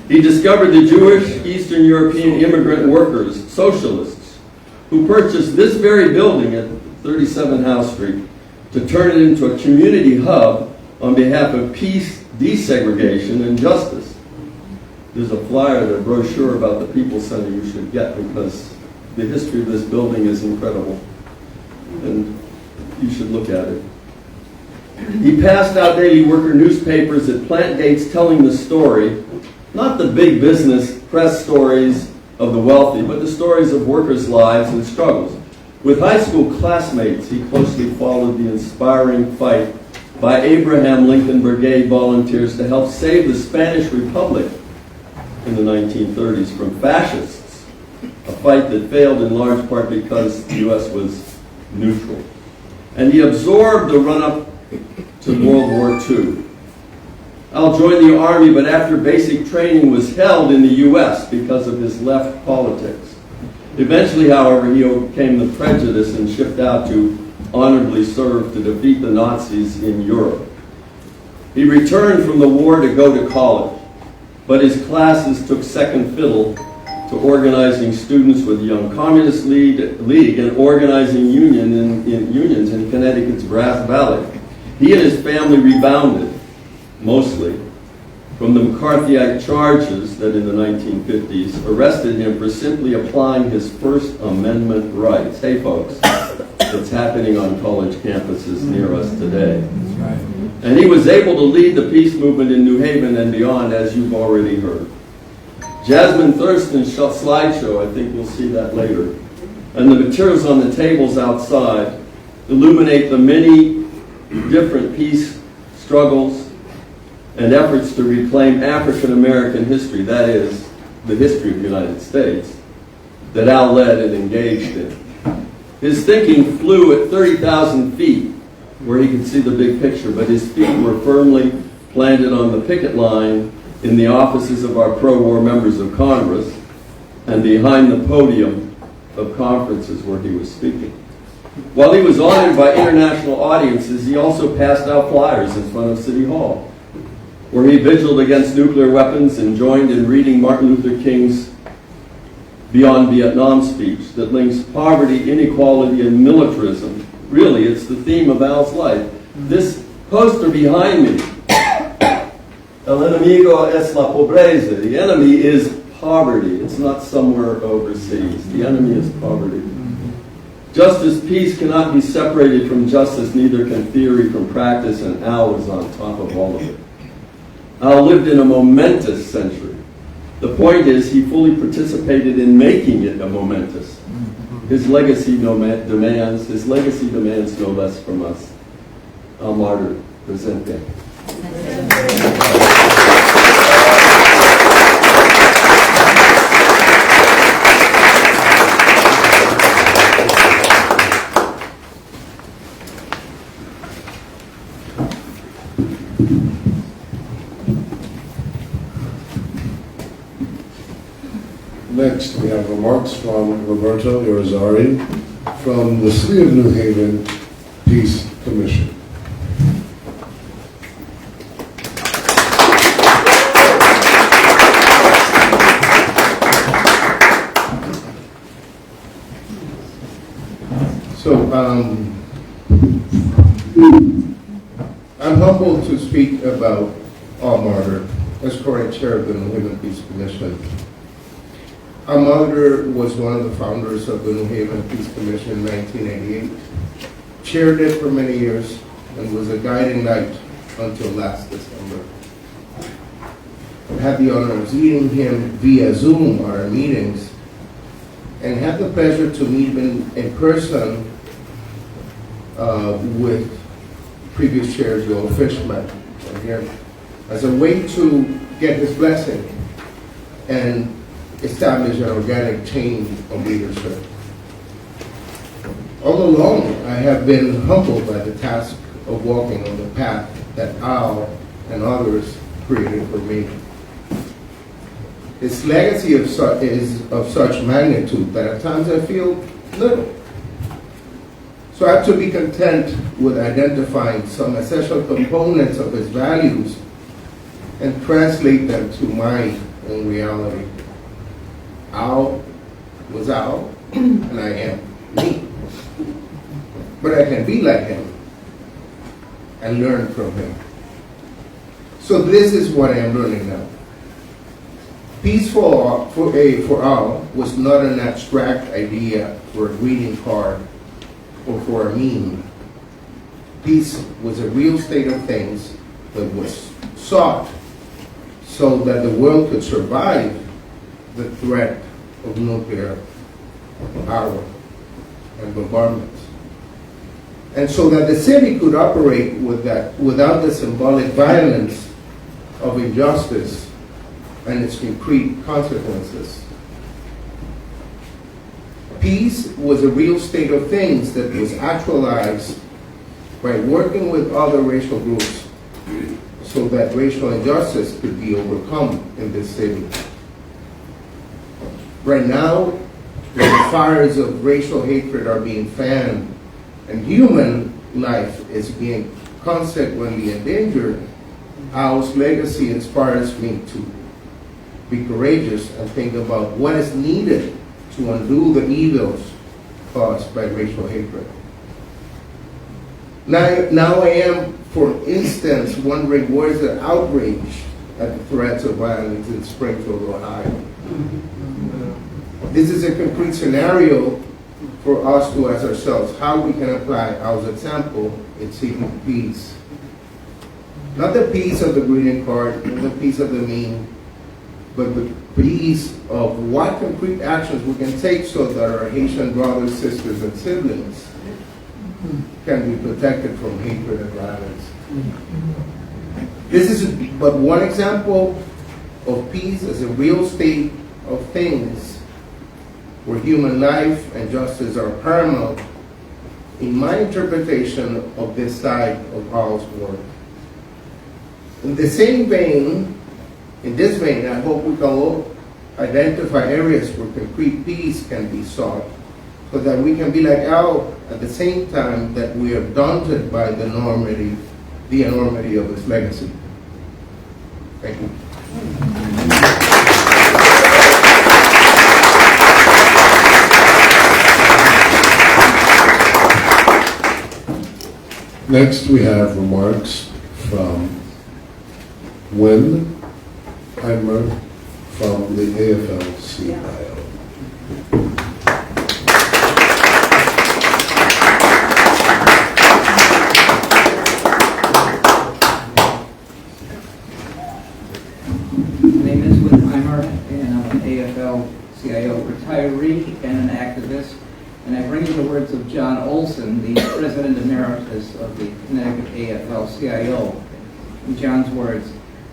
He discovered the Jewish Eastern European immigrant workers, socialists, who purchased this very building at 37 Howe Street to turn it into a community hub on behalf of peace, desegregation, and justice. There's a flyer, a brochure about the People's Center you should get because the history of this building is incredible. And you should look at it. He passed out daily worker newspapers at plant gates telling the story, not the big business press stories of the wealthy, but the stories of workers' lives and struggles. With high school classmates, he closely followed the inspiring fight by Abraham Lincoln Brigade volunteers to help save the Spanish Republic in the 1930s from fascists, a fight that failed in large part because the U.S. was neutral. And he absorbed the run-up to World War II. Al joined the Army, but after basic training was held in the U.S. because of his left politics. Eventually, however, he overcame the prejudice and shipped out to honorably serve to defeat the Nazis in Europe. He returned from the war to go to college, but his classes took second fiddle to organizing students with the Young Communist League and organizing unions in Connecticut's Grass Valley. He and his family rebounded, mostly, from the McCarthyite charges that in the 1950s arrested him for simply applying his First Amendment rights. Hey folks, it's happening on college campuses near us today. And he was able to lead the peace movement in New Haven and beyond, as you've already heard. Jasmine Thurston's slideshow, I think we'll see that later, and the materials on the tables outside illuminate the many different peace struggles and efforts to reclaim African American history, that is, the history of the United States, that Al led and engaged in. His thinking flew at 30,000 feet, where he could see the big picture, but his feet were firmly planted on the picket line in the offices of our pro-war members of Congress and behind the podium of conferences where he was speaking. While he was honored by international audiences, he also passed out flyers in front of City Hall, where he vigiled against nuclear weapons and joined in reading Martin Luther King's Beyond Vietnam speech that links poverty, inequality, and militarism. Really, it's the theme of Al's life. This poster behind me, El enemigo es la pobreza. The enemy is poverty. It's not somewhere overseas. The enemy is poverty. Just as peace cannot be separated from justice, neither can theory from practice, and Al was on top of all of it. Al lived in a momentous century. The point is, he fully participated in making it a momentous. His legacy demands no less from us. Al Marder, presente. Next, we have remarks from Roberto Irizarry from the City of New Haven Peace Commission. So, I'm humbled to speak about Al Marder as current chair of the New Haven Peace Commission. Al Marder was one of the founders of the New Haven Peace Commission in 1988, chaired it for many years, and was a guiding light until last December. I had the honor of meeting him via Zoom at our meetings, and had the pleasure to meet him in person with previous chair Joe Fishman, again, as a way to get his blessing and establish an organic chain of leadership. All along, I have been humbled by the task of walking on the path that Al and others created for me. His legacy is of such magnitude that at times I feel little. So I have to be content with identifying some essential components of his values and translate them to my own reality. Al was Al, and I am me. But I can be like him and learn from him. So this is what I am learning now. Peace for Al was not an abstract idea for a greeting card or for a meme. Peace was a real state of things that was sought so that the world could survive the threat of nuclear power and bombardments. And so that the city could operate without the symbolic violence of injustice and its concrete consequences. Peace was a real state of things that was actualized by working with other racial groups so that racial injustice could be overcome in this city. Right now, when the fires of racial hatred are being fanned and human life is being consequently endangered, Al's legacy inspires me to be courageous and think about what is needed to undo the evils caused by racial hatred. Now I am, for instance, wondering where is the outrage at the threats of violence in Springfield, Ohio. This is a concrete scenario for us to ask ourselves how we can apply Al's example in seeking peace. Not the peace of the greeting card, not the peace of the meme, but the piece of what concrete actions we can take so that our Haitian brothers, sisters, and siblings can be protected from hatred and violence. This is but one example of peace as a real state of things where human life and justice are paramount in my interpretation of this side of Al's work. In the same vein, in this vein, I hope we can all identify areas where concrete peace can be sought so that we can be like Al at the same time that we are daunted by the enormity of his legacy. Thank you. Next, we have remarks from Wynn Heimer from the AFL-CIO. My name is Wynn Heimer, and I'm an AFL-CIO retiree and an activist. And I bring you the words of John Olson, the President Emeritus of the Connecticut AFL-CIO. In John's words,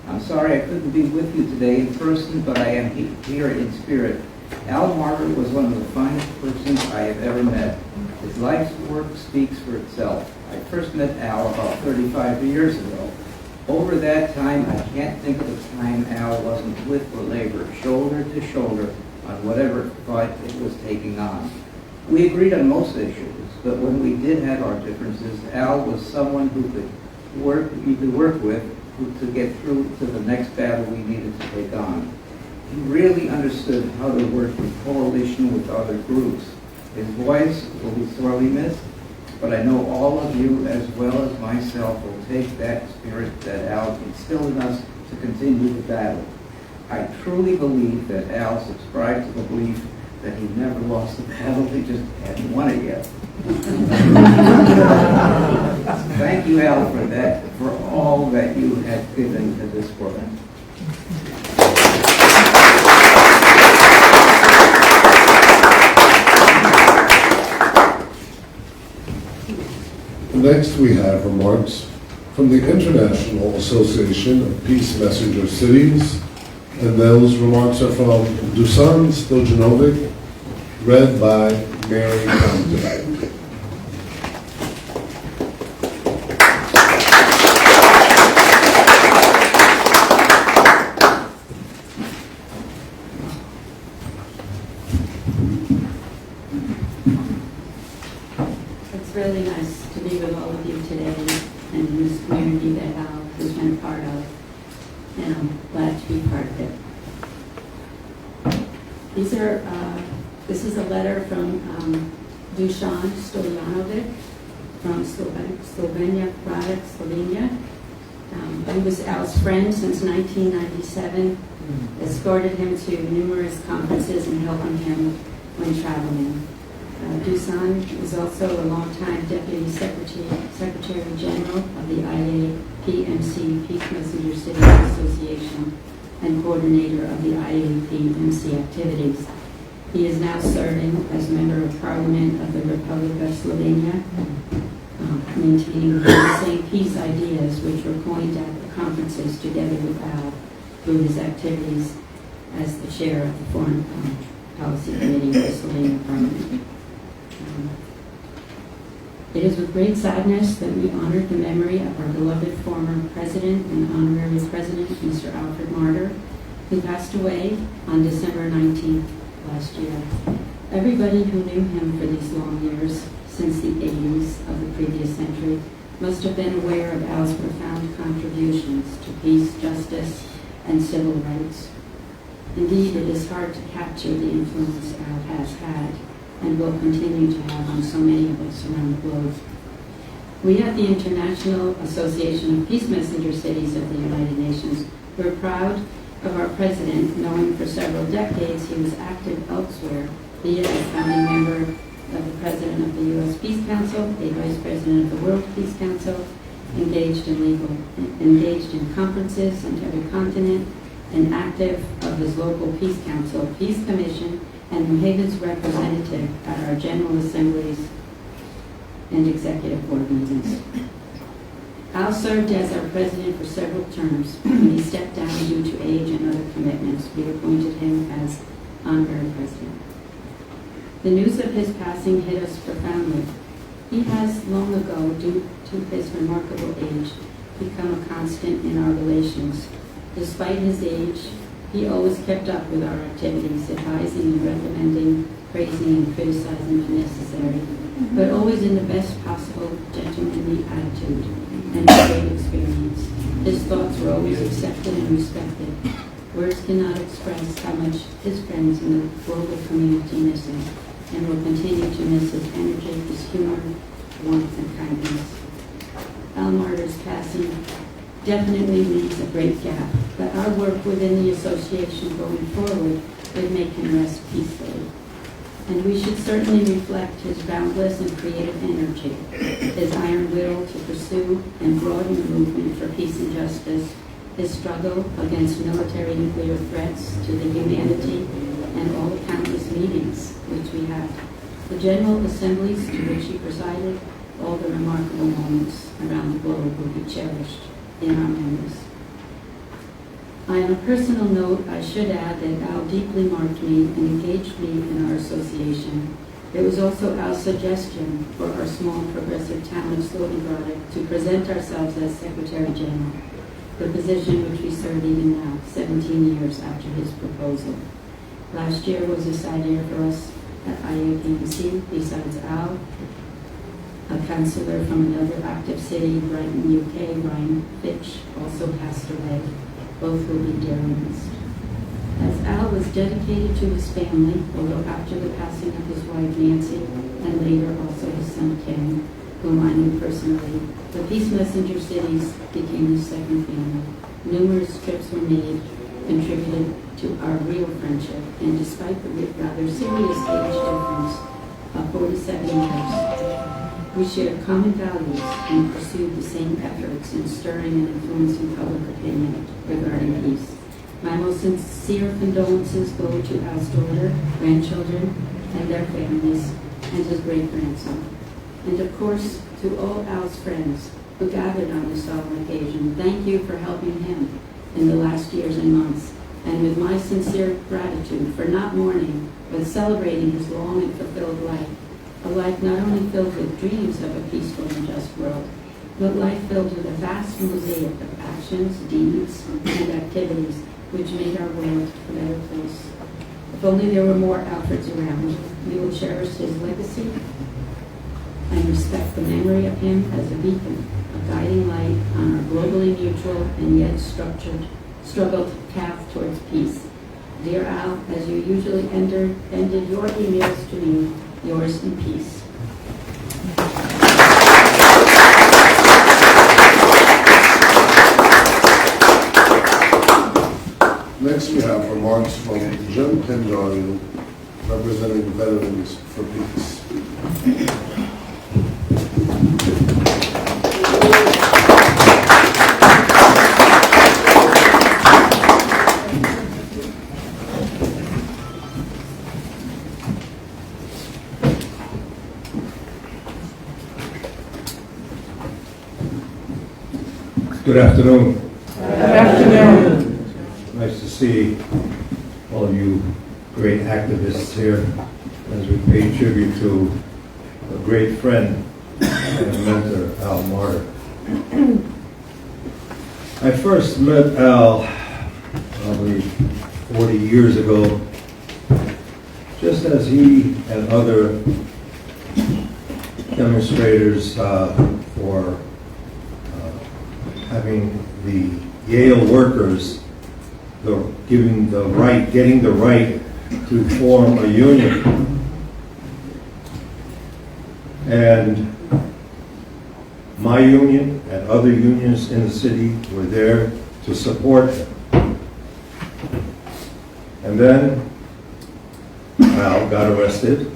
"I'm sorry I couldn't be with you today in person, but I am here in spirit. Al Marder was one of the finest persons I have ever met. His life's work speaks for itself. I first met Al about 35 years ago. Over that time, I can't think of a time Al wasn't with the labor, shoulder to shoulder, on whatever fight it was taking on. We agreed on most issues, but when we did have our differences, Al was someone who you could work with to get through to the next battle we needed to take on. He really understood how to work in coalition with other groups. His voice will be sorely missed, but I know all of you, as well as myself, will take that spirit that Al instilled in us to continue the battle. I truly believe that Al subscribed to the belief that he never lost the battle, he just hadn't won it yet. Thank you, Al, for that, for all that you have given to this world. Next, we have remarks from the International Association of Peace Messenger Cities, and those remarks are from Dusan Stojanovic, read by Mary Compton. It's really nice to be with all of you today and in this community that Al has been a part of, and I'm glad to be part of it. This is a letter from Dusan Stojanovic from Slovenia, Prague, Slovenia. He was Al's friend since 1997, escorted him to numerous conferences and helping him when traveling. Dusan is also a longtime Deputy Secretary General of the IAPMC Peace Messenger Cities Association and coordinator of the IAPMC activities. He is now serving as Member of Parliament of the Republic of Slovenia, maintaining the same peace ideas which were coined at the conferences together with Al through his activities as the chair of the Foreign Policy Committee of the Slovenian Parliament. It is with great sadness that we honor the memory of our beloved former president and honorary president, Mr. Alfred Marder, who passed away on December 19th last year. Everybody who knew him for these long years, since the 80s of the previous century, must have been aware of Al's profound contributions to peace, justice, and civil rights. Indeed, it is hard to capture the influence Al has had and will continue to have on so many of us around the globe. We at the International Association of Peace Messenger Cities of the United Nations were proud of our president, knowing for several decades he was active elsewhere, be it a founding member of the President of the U.S. Peace Council, a Vice President of the World Peace Council, engaged in conferences on every continent, and active of his local Peace Council, Peace Commission, and New Haven's representative at our General Assemblies and Executive Board meetings. Al served as our president for several terms. When he stepped down due to age and other commitments, we appointed him as honorary president. The news of his passing hit us profoundly. He has long ago, due to his remarkable age, become a constant in our relations. Despite his age, he always kept up with our activities, advising and recommending, praising and criticizing if necessary, but always in the best possible gentlemanly attitude and great experience. His thoughts were always accepted and respected. Words cannot express how much his friends in the global community miss him, and will continue to miss his energy, his humor, warmth, and kindness. Al Marder's passing definitely leaves a great gap, but our work within the association going forward would make him rest peacefully. And we should certainly reflect his boundless and creative energy, his iron will to pursue and broaden the movement for peace and justice, his struggle against military nuclear threats to the humanity, and all the countless meetings which we had, the general assemblies to which he presided, all the remarkable moments around the globe will be cherished in our memories. On a personal note, I should add that Al deeply marked me and engaged me in our association. It was also Al's suggestion for our small progressive town of Slovengrad to present ourselves as Secretary General, the position which we serve even now, 17 years after his proposal. Last year was a sad year for us at IAPMC. Besides Al, a councillor from another active city, Brighton, UK, Ryan Fitch, also passed away. Both will be dearly missed. As Al was dedicated to his family, although after the passing of his wife Nancy, and later also his son Ken, whom I knew personally. The Peace Messenger cities became his second family. Numerous trips were made, contributed to our real friendship, and despite the rather serious age difference of 47 years, we shared common values and pursued the same efforts in stirring and influencing public opinion regarding peace. My most sincere condolences go to Al's daughter, grandchildren, and their families, and his great-grandson. And of course, to all Al's friends who gathered on this solemn occasion, thank you for helping him in the last years and months, and with my sincere gratitude for not mourning, but celebrating his long and fulfilled life, a life not only filled with dreams of a peaceful and just world, but life filled with a vast mosaic of actions, deeds, and activities which made our world a better place. If only there were more Alfreds around, we will cherish his legacy and respect the memory of him as a beacon, a guiding light on our globally mutual and yet struggled path towards peace. Dear Al, as you usually ended your emails to me, yours in peace. Next, we have remarks from Jim Pendleton, representing Veterans for Peace. Good afternoon. Good afternoon. Nice to see all of you great activists here as we pay tribute to a great friend and a mentor, Al Marder. I first met Al probably 40 years ago, just as he and other demonstrators for having the Yale workers getting the right to form a union. And my union and other unions in the city were there to support them. And then Al got arrested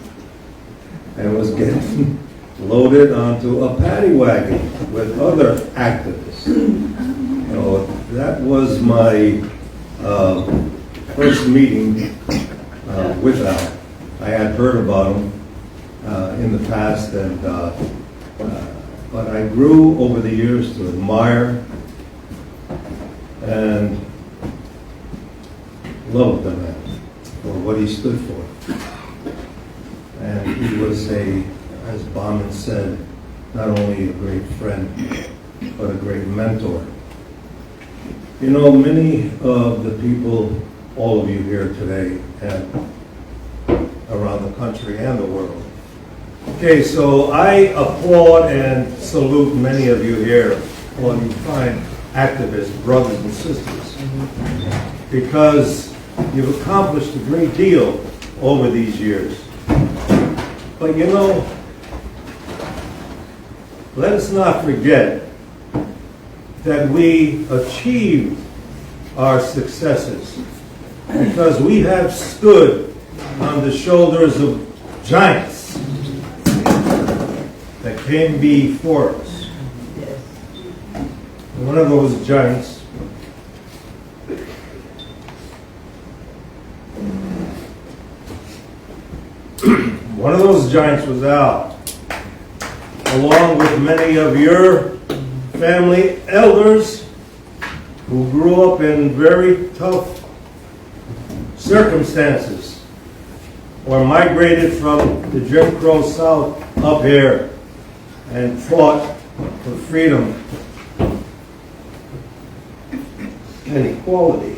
and was getting loaded onto a paddy wagon with other activists. You know, that was my first meeting with Al. I had heard about him in the past, and but I grew over the years to admire and love the man for what he stood for. And he was as Bauman said, not only a great friend, but a great mentor. You know, many of the people, all of you here today, and around the country and the world. Okay, so I applaud and salute many of you here, all you fine activists, brothers and sisters, because you've accomplished a great deal over these years. But you know, let us not forget that we achieved our successes because we have stood on the shoulders of giants that came before us. One of those giants was Al, along with many of your family elders who grew up in very tough circumstances or migrated from the Jim Crow South up here and fought for freedom and equality.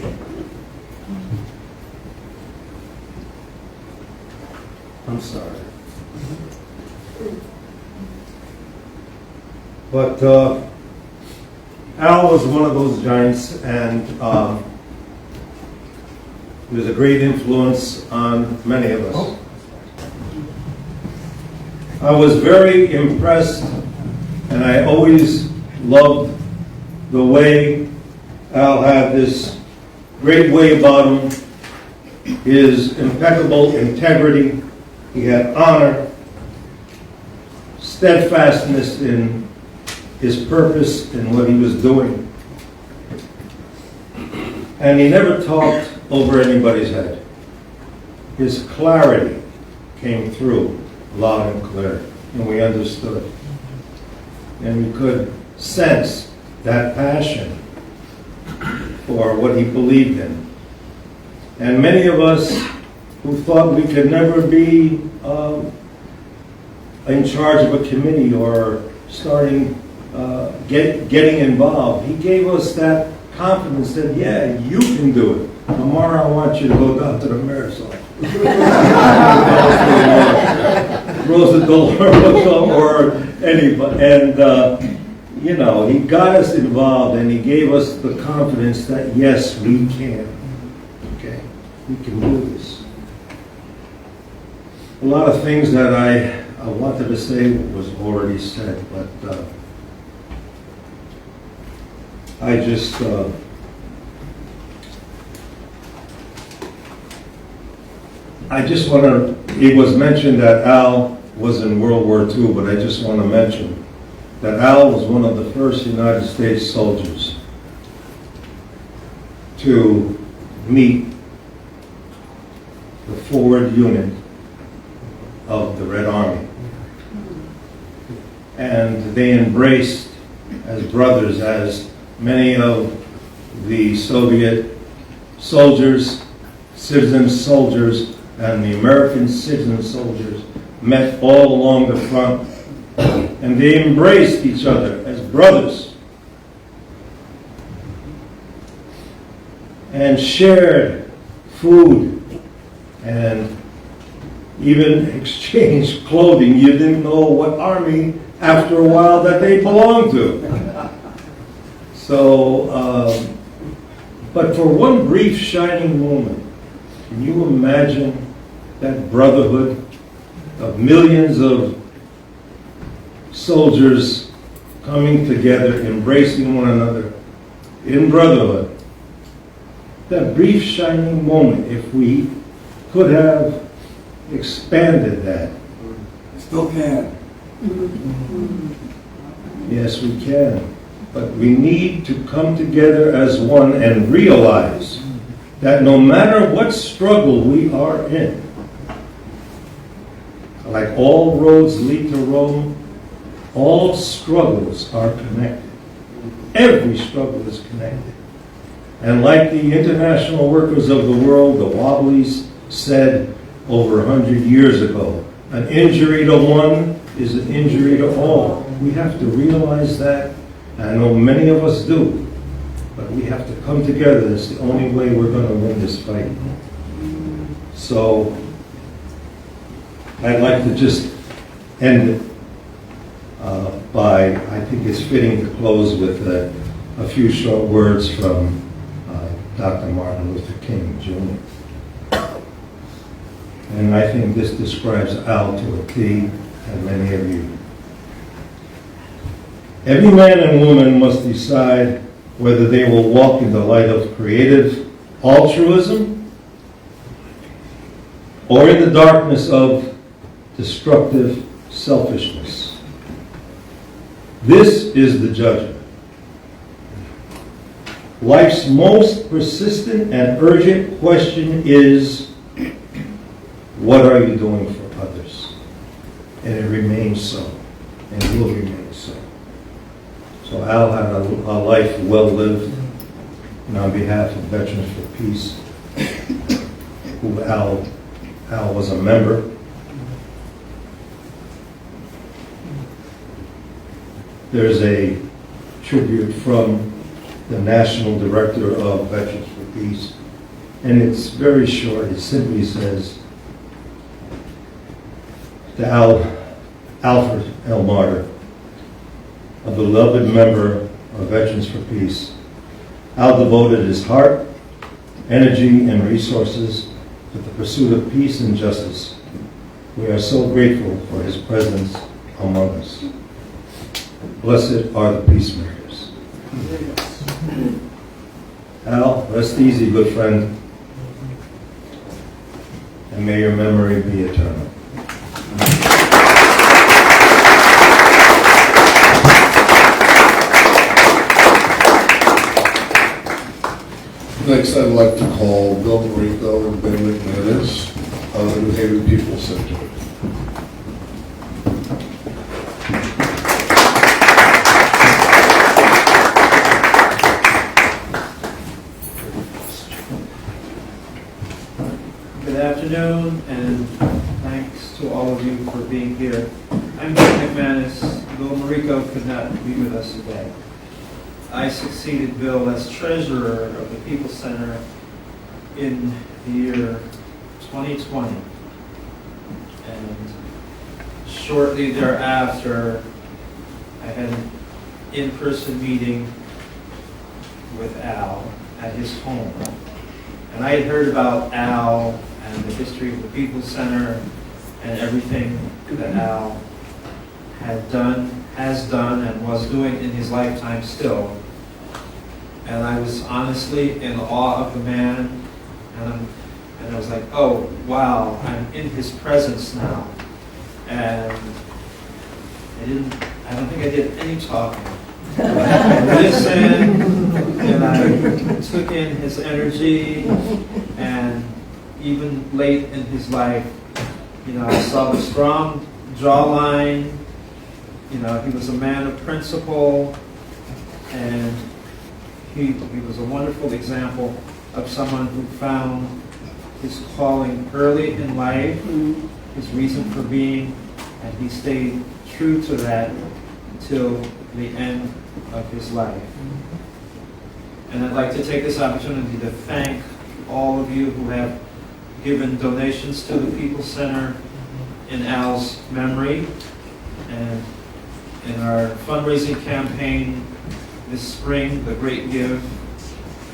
I'm sorry. But Al was one of those giants, and he was a great influence on many of us. I was very impressed And I always loved the way Al had this great way about him, his impeccable integrity. He had honor, steadfastness in his purpose and what he was doing. And he never talked over anybody's head. His clarity came through loud and clear, and we understood. And we could sense that passion for what he believed in. And many of us who thought we could never be in charge of a committee or getting involved, he gave us that confidence that, yeah, you can do it. Tomorrow I want you to go down to the mayor's office. Rosa Dolores or anybody. And, you know, he got us involved and he gave us the confidence that, yes, we can. Okay? We can do this. A lot of things that I wanted to say was already said, but I just want to, it was mentioned that Al was in World War II, but I just want to mention that Al was one of the first United States soldiers to meet the forward unit of the Red Army. And they embraced as brothers, as many of the Soviet soldiers, citizen soldiers, and the American citizen soldiers met all along the front, and they embraced each other as brothers and shared food and even exchanged clothing. You didn't know what army after a while that they belonged to. So, but for one brief shining moment, can you imagine that brotherhood of millions of soldiers coming together, embracing one another in brotherhood? That brief shining moment, if we could have expanded that. Still can. Yes, we can. But we need to come together as one and realize that no matter what struggle we are in, like all roads lead to Rome, all struggles are connected. Every struggle is connected. And like the international workers of the world, the Wobblies, said over 100 years ago, an injury to one is an injury to all. We have to realize that. I know many of us do, but we have to come together. That's the only way we're going to win this fight. So I'd like to just end it by, I think it's fitting to close with a few short words from Dr. Martin Luther King, Jr. And I think this describes Al to a T, and many of you. Every man and woman must decide whether they will walk in the light of creative altruism or in the darkness of destructive selfishness. This is the judgment. Life's most persistent and urgent question is, what are you doing for others? And it remains so, and will remain so. So Al had a life well lived, and on behalf of Veterans for Peace, who Al was a member, there's a tribute from the National Director of Veterans for Peace, and it's very short. It simply says, to Alfred L. Marder, a beloved member of Veterans for Peace. Al devoted his heart, energy, and resources to the pursuit of peace and justice. We are so grateful for his presence among us. Blessed are the peacemakers. Al, rest easy, good friend, and may your memory be eternal. Next, I'd like to call Bill Marico and Ben McManus of the New Haven People Center. Good afternoon, and thanks to all of you for being here. I'm Ben McManus. Bill Marico could not be with us today. I succeeded Bill as treasurer of the People Center in the year 2020. And shortly thereafter, I had an in-person meeting with Al at his home. And I had heard about Al and the history of the People Center and everything that Al had done, has done, and was doing in his lifetime still. And I was honestly in awe of the man, and I was like, oh, wow, I'm in his presence now. And I don't think I did any talking. I listened, and I took in his energy, and even late in his life, I saw the strong jawline. He was a man of principle, and he was a wonderful example of someone who found his calling early in life, his reason for being, and he stayed true to that until the end of his life. And I'd like to take this opportunity to thank all of you who have given donations to the People Center in Al's memory. And in our fundraising campaign this spring, The Great Give,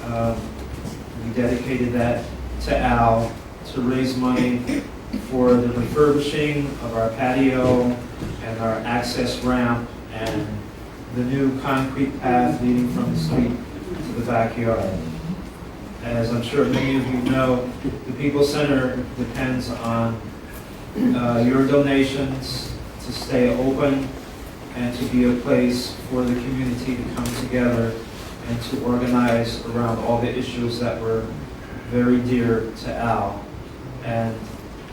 we dedicated that to Al to raise money for the refurbishing of our patio and our access ramp and the new concrete path leading from the street to the backyard. As I'm sure many of you know, the People Center depends on your donations to stay open and to be a place for the community to come together and to organize around all the issues that were very dear to Al. And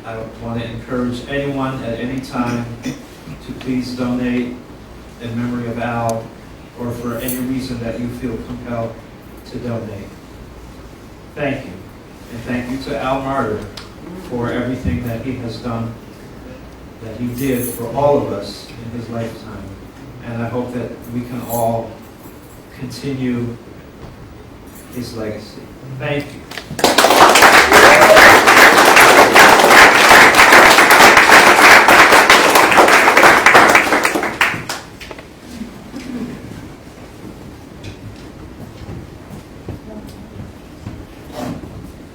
I want to encourage anyone at any time to please donate in memory of Al, or for any reason that you feel compelled to donate. Thank you. And thank you to Al Marder for everything that he has done, that he did for all of us in his lifetime. And I hope that we can all continue his legacy. Thank you.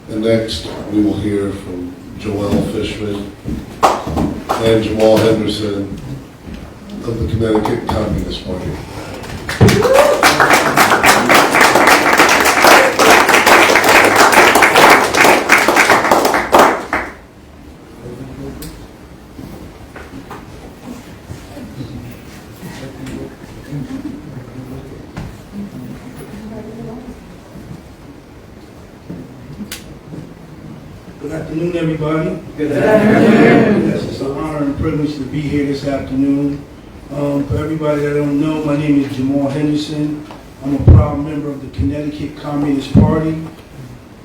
And next, we will hear from Joelle Fishman and Jamal Henderson of the Connecticut Communist Party. Good afternoon, everybody. Good afternoon. Yes, it's an honor and privilege to be here this afternoon. For everybody that don't know, my name is Jamal Henderson. I'm a proud member of the Connecticut Communist Party.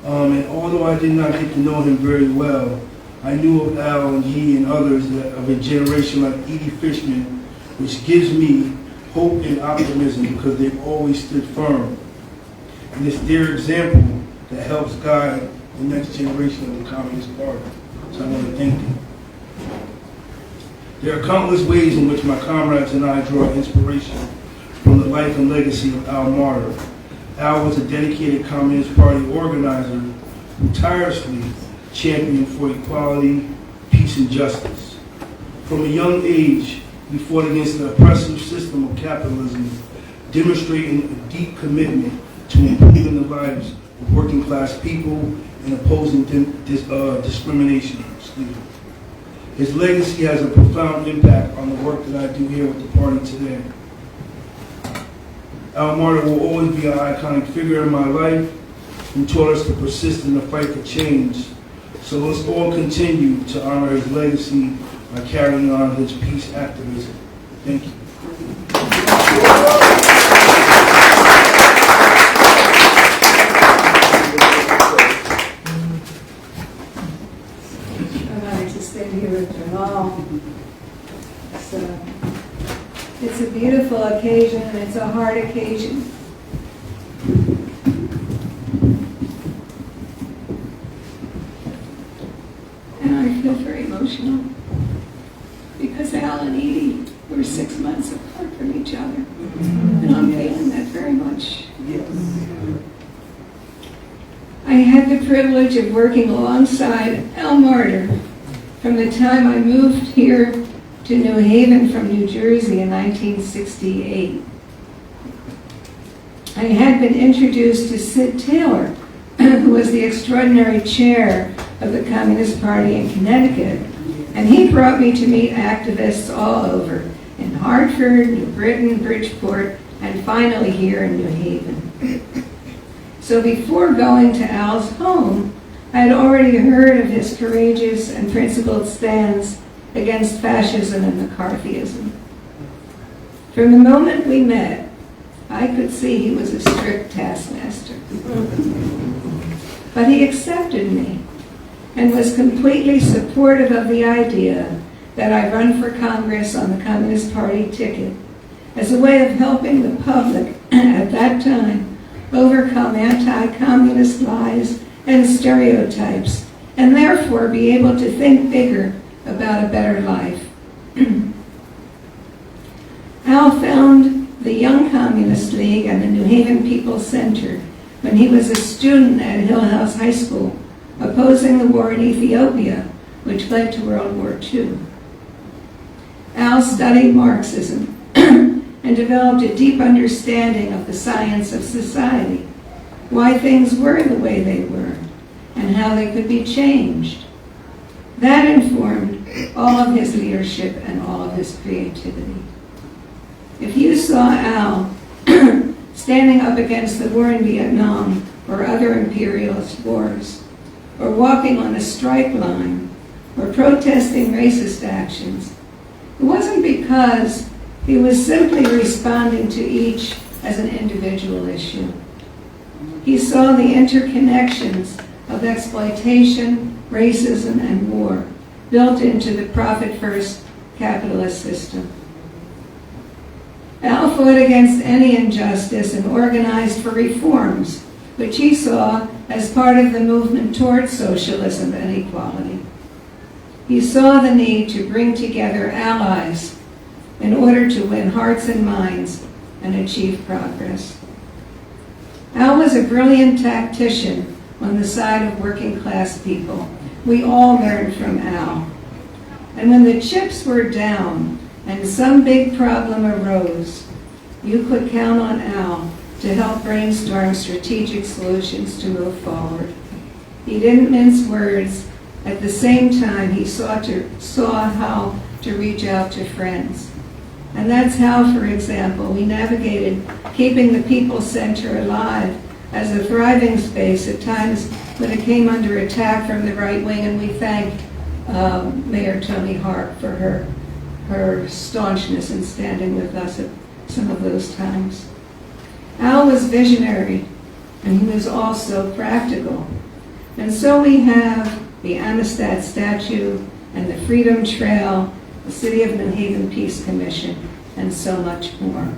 And although I did not get to know him very well, I knew of Al and he and others that of a generation like Edie Fishman, which gives me hope and optimism because they've always stood firm. And it's their example that helps guide the next generation of the Communist Party. So I want to thank them. There are countless ways in which my comrades and I draw inspiration from the life and legacy of Al Marder. Al was a dedicated Communist Party organizer who tirelessly championed for equality, peace, and justice. From a young age, We fought against the oppressive system of capitalism, demonstrating a deep commitment to improving the lives of working class people and opposing discrimination. His legacy has a profound impact on the work that I do here with the party today. Al Marder will always be an iconic figure in my life who taught us to persist in the fight for change. So let's all continue to honor his legacy by carrying on his peace activism. Thank you. I'd like to stand here with Jamal. It's a beautiful occasion and it's a hard occasion. And I feel very emotional because Al and Edie were 6 months apart from each other. And I'm feeling that very much. I had the privilege of working alongside Al Marder from the time I moved here to New Haven from New Jersey in 1968. I had been introduced to Sid Taylor, who was the extraordinary chair of the Communist Party in Connecticut, and he brought me to meet activists all over, in Hartford, New Britain, Bridgeport, and finally here in New Haven. So before going to Al's home, I had already heard of his courageous and principled stands against fascism and McCarthyism. From the moment we met, I could see he was a strict taskmaster. But he accepted me and was completely supportive of the idea that I run for Congress on the Communist Party ticket as a way of helping the public at that time overcome anti-communist lies and stereotypes, and therefore be able to think bigger about a better life. Al found the Young Communist League and the New Haven People's Center when he was a student at Hillhouse High School, opposing the war in Ethiopia, which led to World War II. Al studied Marxism and developed a deep understanding of the science of society, why things were the way they were, and how they could be changed. That informed all of his leadership and all of his creativity. If you saw Al standing up against the war in Vietnam or other imperialist wars, or walking on a strike line, or protesting racist actions, it wasn't because he was simply responding to each as an individual issue. He saw the interconnections of exploitation, racism, and war built into the profit-first capitalist system. Al fought against any injustice and organized for reforms, which he saw as part of the movement towards socialism and equality. He saw the need to bring together allies in order to win hearts and minds and achieve progress. Al was a brilliant tactician on the side of working class people. We all learned from Al. And when the chips were down and some big problem arose, you could count on Al to help brainstorm strategic solutions to move forward. He didn't mince words. At the same time, he saw how to reach out to friends. And that's how, for example, we navigated keeping the People's Center alive as a thriving space at times when it came under attack from the right wing, and we thank Mayor Toni Harp for her staunchness in standing with us at some of those times. Al was visionary, and he was also practical. And so we have the Amistad statue and the Freedom Trail, the City of New Haven Peace Commission, and so much more.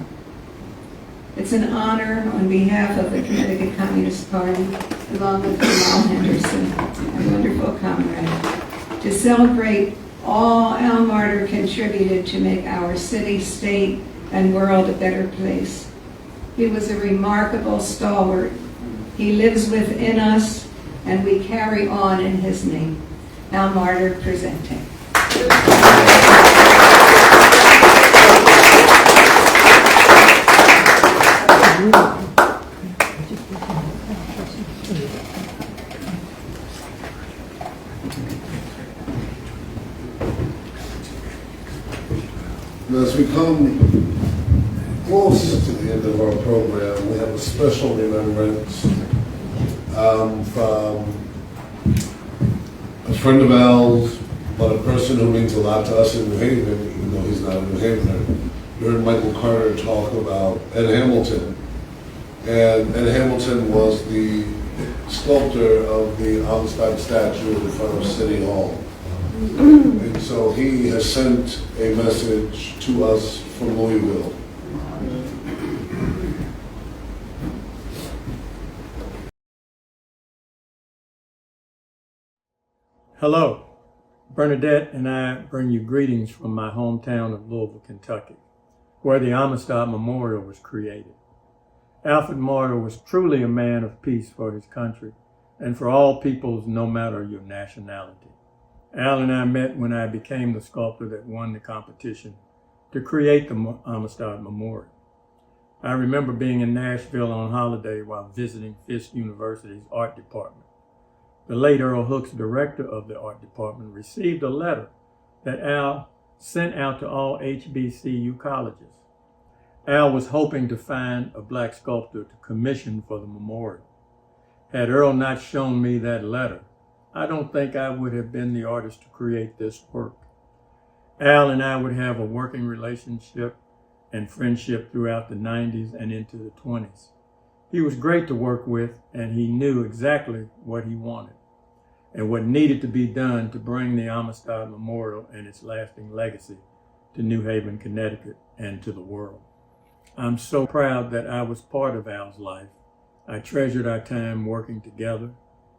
It's an honor on behalf of the Connecticut Communist Party, along with Jamal Henderson, a wonderful comrade, to celebrate all Al Marder contributed to make our city, state, and world a better place. He was a remarkable stalwart. He lives within us, and we carry on in his name. Al Marder presenting. As we come close to the end of our program, we have a special remembrance from a friend of Al's, but a person who means a lot to us in New Haven, even though he's not a New Havener. You heard Michael Carter talk about Ed Hamilton. And Ed Hamilton was the sculptor of the Amistad statue in front of City Hall. And so he has sent a message to us from Louisville. Hello, Bernadette and I bring you greetings from my hometown of Louisville, Kentucky, where the Amistad Memorial was created. Alfred Marder was truly a man of peace for his country and for all peoples, no matter your nationality. Al and I met when I became the sculptor that won the competition to create the Amistad Memorial. I remember being in Nashville on holiday while visiting Fisk University's art department. The late Earl Hooks, director of the art department, received a letter that Al sent out to all HBCU colleges. Al was hoping to find a black sculptor to commission for the memorial. Had Earl not shown me that letter, I don't think I would have been the artist to create this work. Al and I would have a working relationship and friendship throughout the 90s and into the 20s. He was great to work with, and he knew exactly what he wanted and what needed to be done to bring the Amistad Memorial and its lasting legacy to New Haven, Connecticut, and to the world. I'm so proud that I was part of Al's life. I treasured our time working together,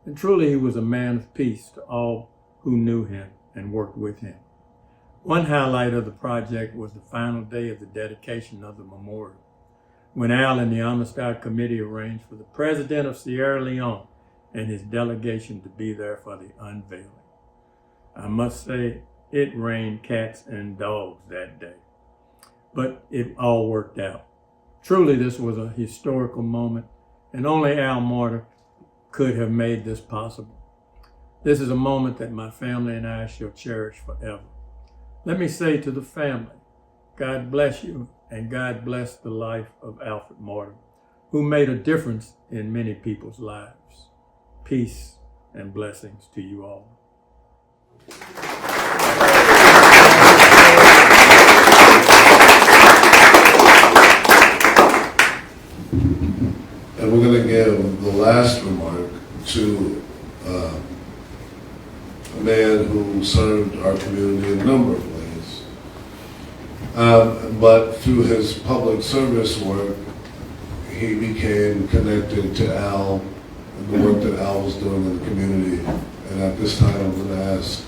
and truly he was a man of peace to all who knew him and worked with him. One highlight of the project was the final day of the dedication of the memorial, when Al and the Amistad Committee arranged for the president of Sierra Leone and his delegation to be there for the unveiling. I must say, it rained cats and dogs that day, but it all worked out. Truly, this was a historical moment, and only Al Marder could have made this possible. This is a moment that my family and I shall cherish forever. Let me say to the family, God bless you, and God bless the life of Alfred Marder, who made a difference in many people's lives. Peace and blessings to you all. And we're going to give the last remark to a man who served our community in a number of ways. But through his public service work, he became connected to Al and the work that Al was doing in the community. And at this time, I'm going to ask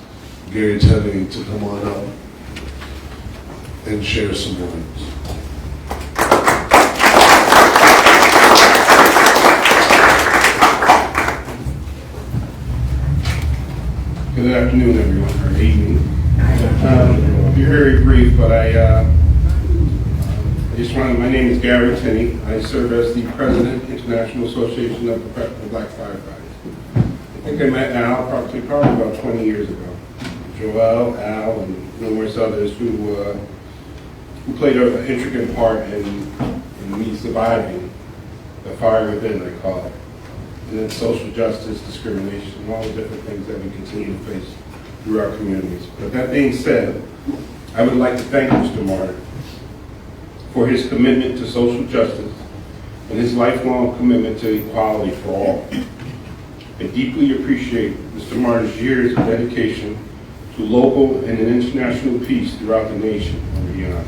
Gary Tenney to come on up and share some words. Good afternoon, everyone, or evening. I'll be very brief, but my name is Gary Tenney. I serve as the President, International Association of Professional Black Firefighters. I think I met Al probably about 20 years ago. Joel, Al, and numerous others who played an intricate part in me surviving the fire within, I call it. And then social justice, discrimination, and all the different things that we continue to face through our communities. But that being said, I would like to thank Mr. Marder for his commitment to social justice and his lifelong commitment to equality for all. I deeply appreciate Mr. Marder's years of dedication to local and international peace throughout the nation and beyond.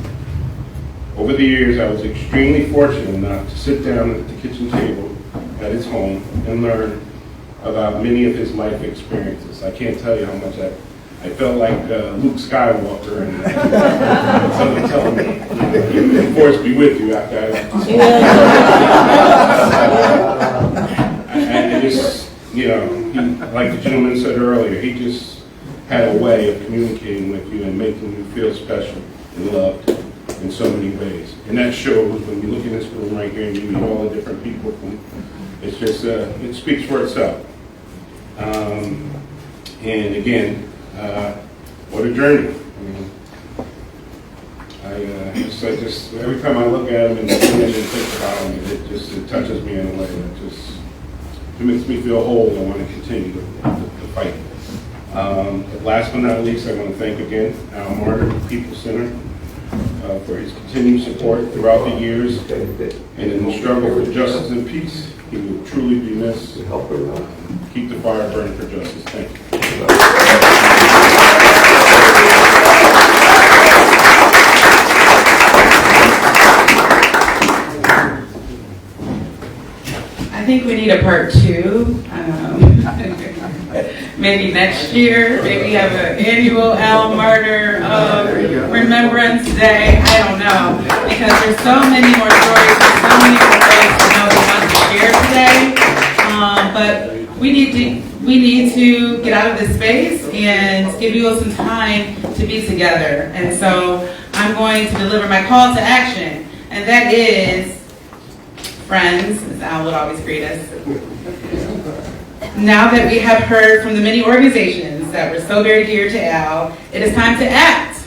Over the years, I was extremely fortunate enough to sit down at the kitchen table at his home and learn about many of his life experiences. I can't tell you how much I felt like Luke Skywalker and someone telling me, the force be with you after I left. And just, he, like the gentleman said earlier, he just had a way of communicating with you and making you feel special and loved. in so many ways. And that shows when you look in this room right here and you meet all the different people. It's just, it speaks for itself. And again, what a journey. I just every time I look at him and think about him, it touches me in a way that just it makes me feel whole. I want to continue to fight. Last but not least, I want to thank again Al Marder, People Center, for his continued support throughout the years and in the struggle for justice and peace. He will truly be missed. Keep the fire burning for justice. Thank you. I think we need a part 2. Maybe next year. Maybe have an annual Al Marder Remembrance Day. I don't know, because there's so many more stories. There's so many more ways to know we want to share today. But we need to get out of this space and give you all some time to be together. And so I'm going to deliver my call to action, and that is, friends, as Al would always greet us. Now that we have heard from the many organizations that were so very dear to Al, it is time to act.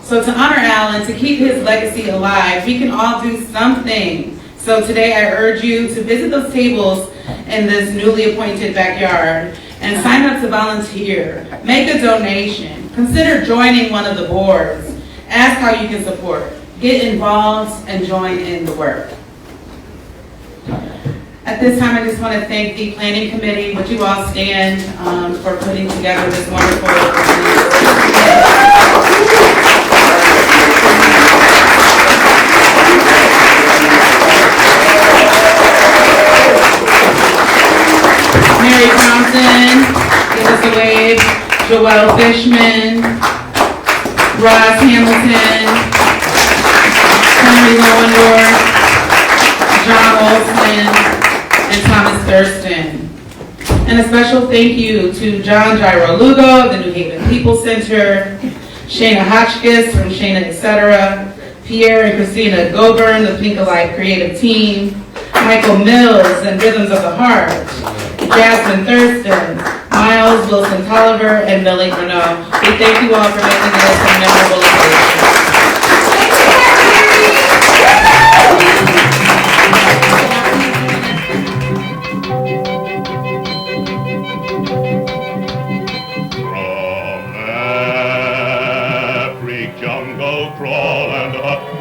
So to honor Al and to keep his legacy alive, we can all do something. So today I urge you to visit those tables in this newly appointed backyard and sign up to volunteer. Make a donation. Consider joining one of the boards. Ask how you can support. Get involved and join in the work. At this time, I just want to thank the Planning Committee. Would you all stand for putting together this wonderful Mary Thompson, give us a wave. Joelle Fishman, Ross Hamilton, Henry Lowendorf, John Olson, and Thomas Thurston. And a special thank you to John Jairo Lugo of the New Haven People Center, Shayna Hotchkiss from Shayna Etc., Pierre and Christina Goburn, the Pink Alive Creative Team, Michael Mills and Rhythms of the Heart, Jasmine Thurston, Miles Wilson Tolliver, and Millie Renault. We thank you all for making this a memorable occasion.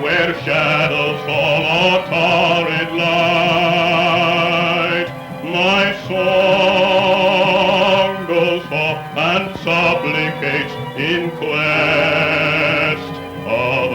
Where shadows fall on torrid light, my song goes forth and supplicates in quest of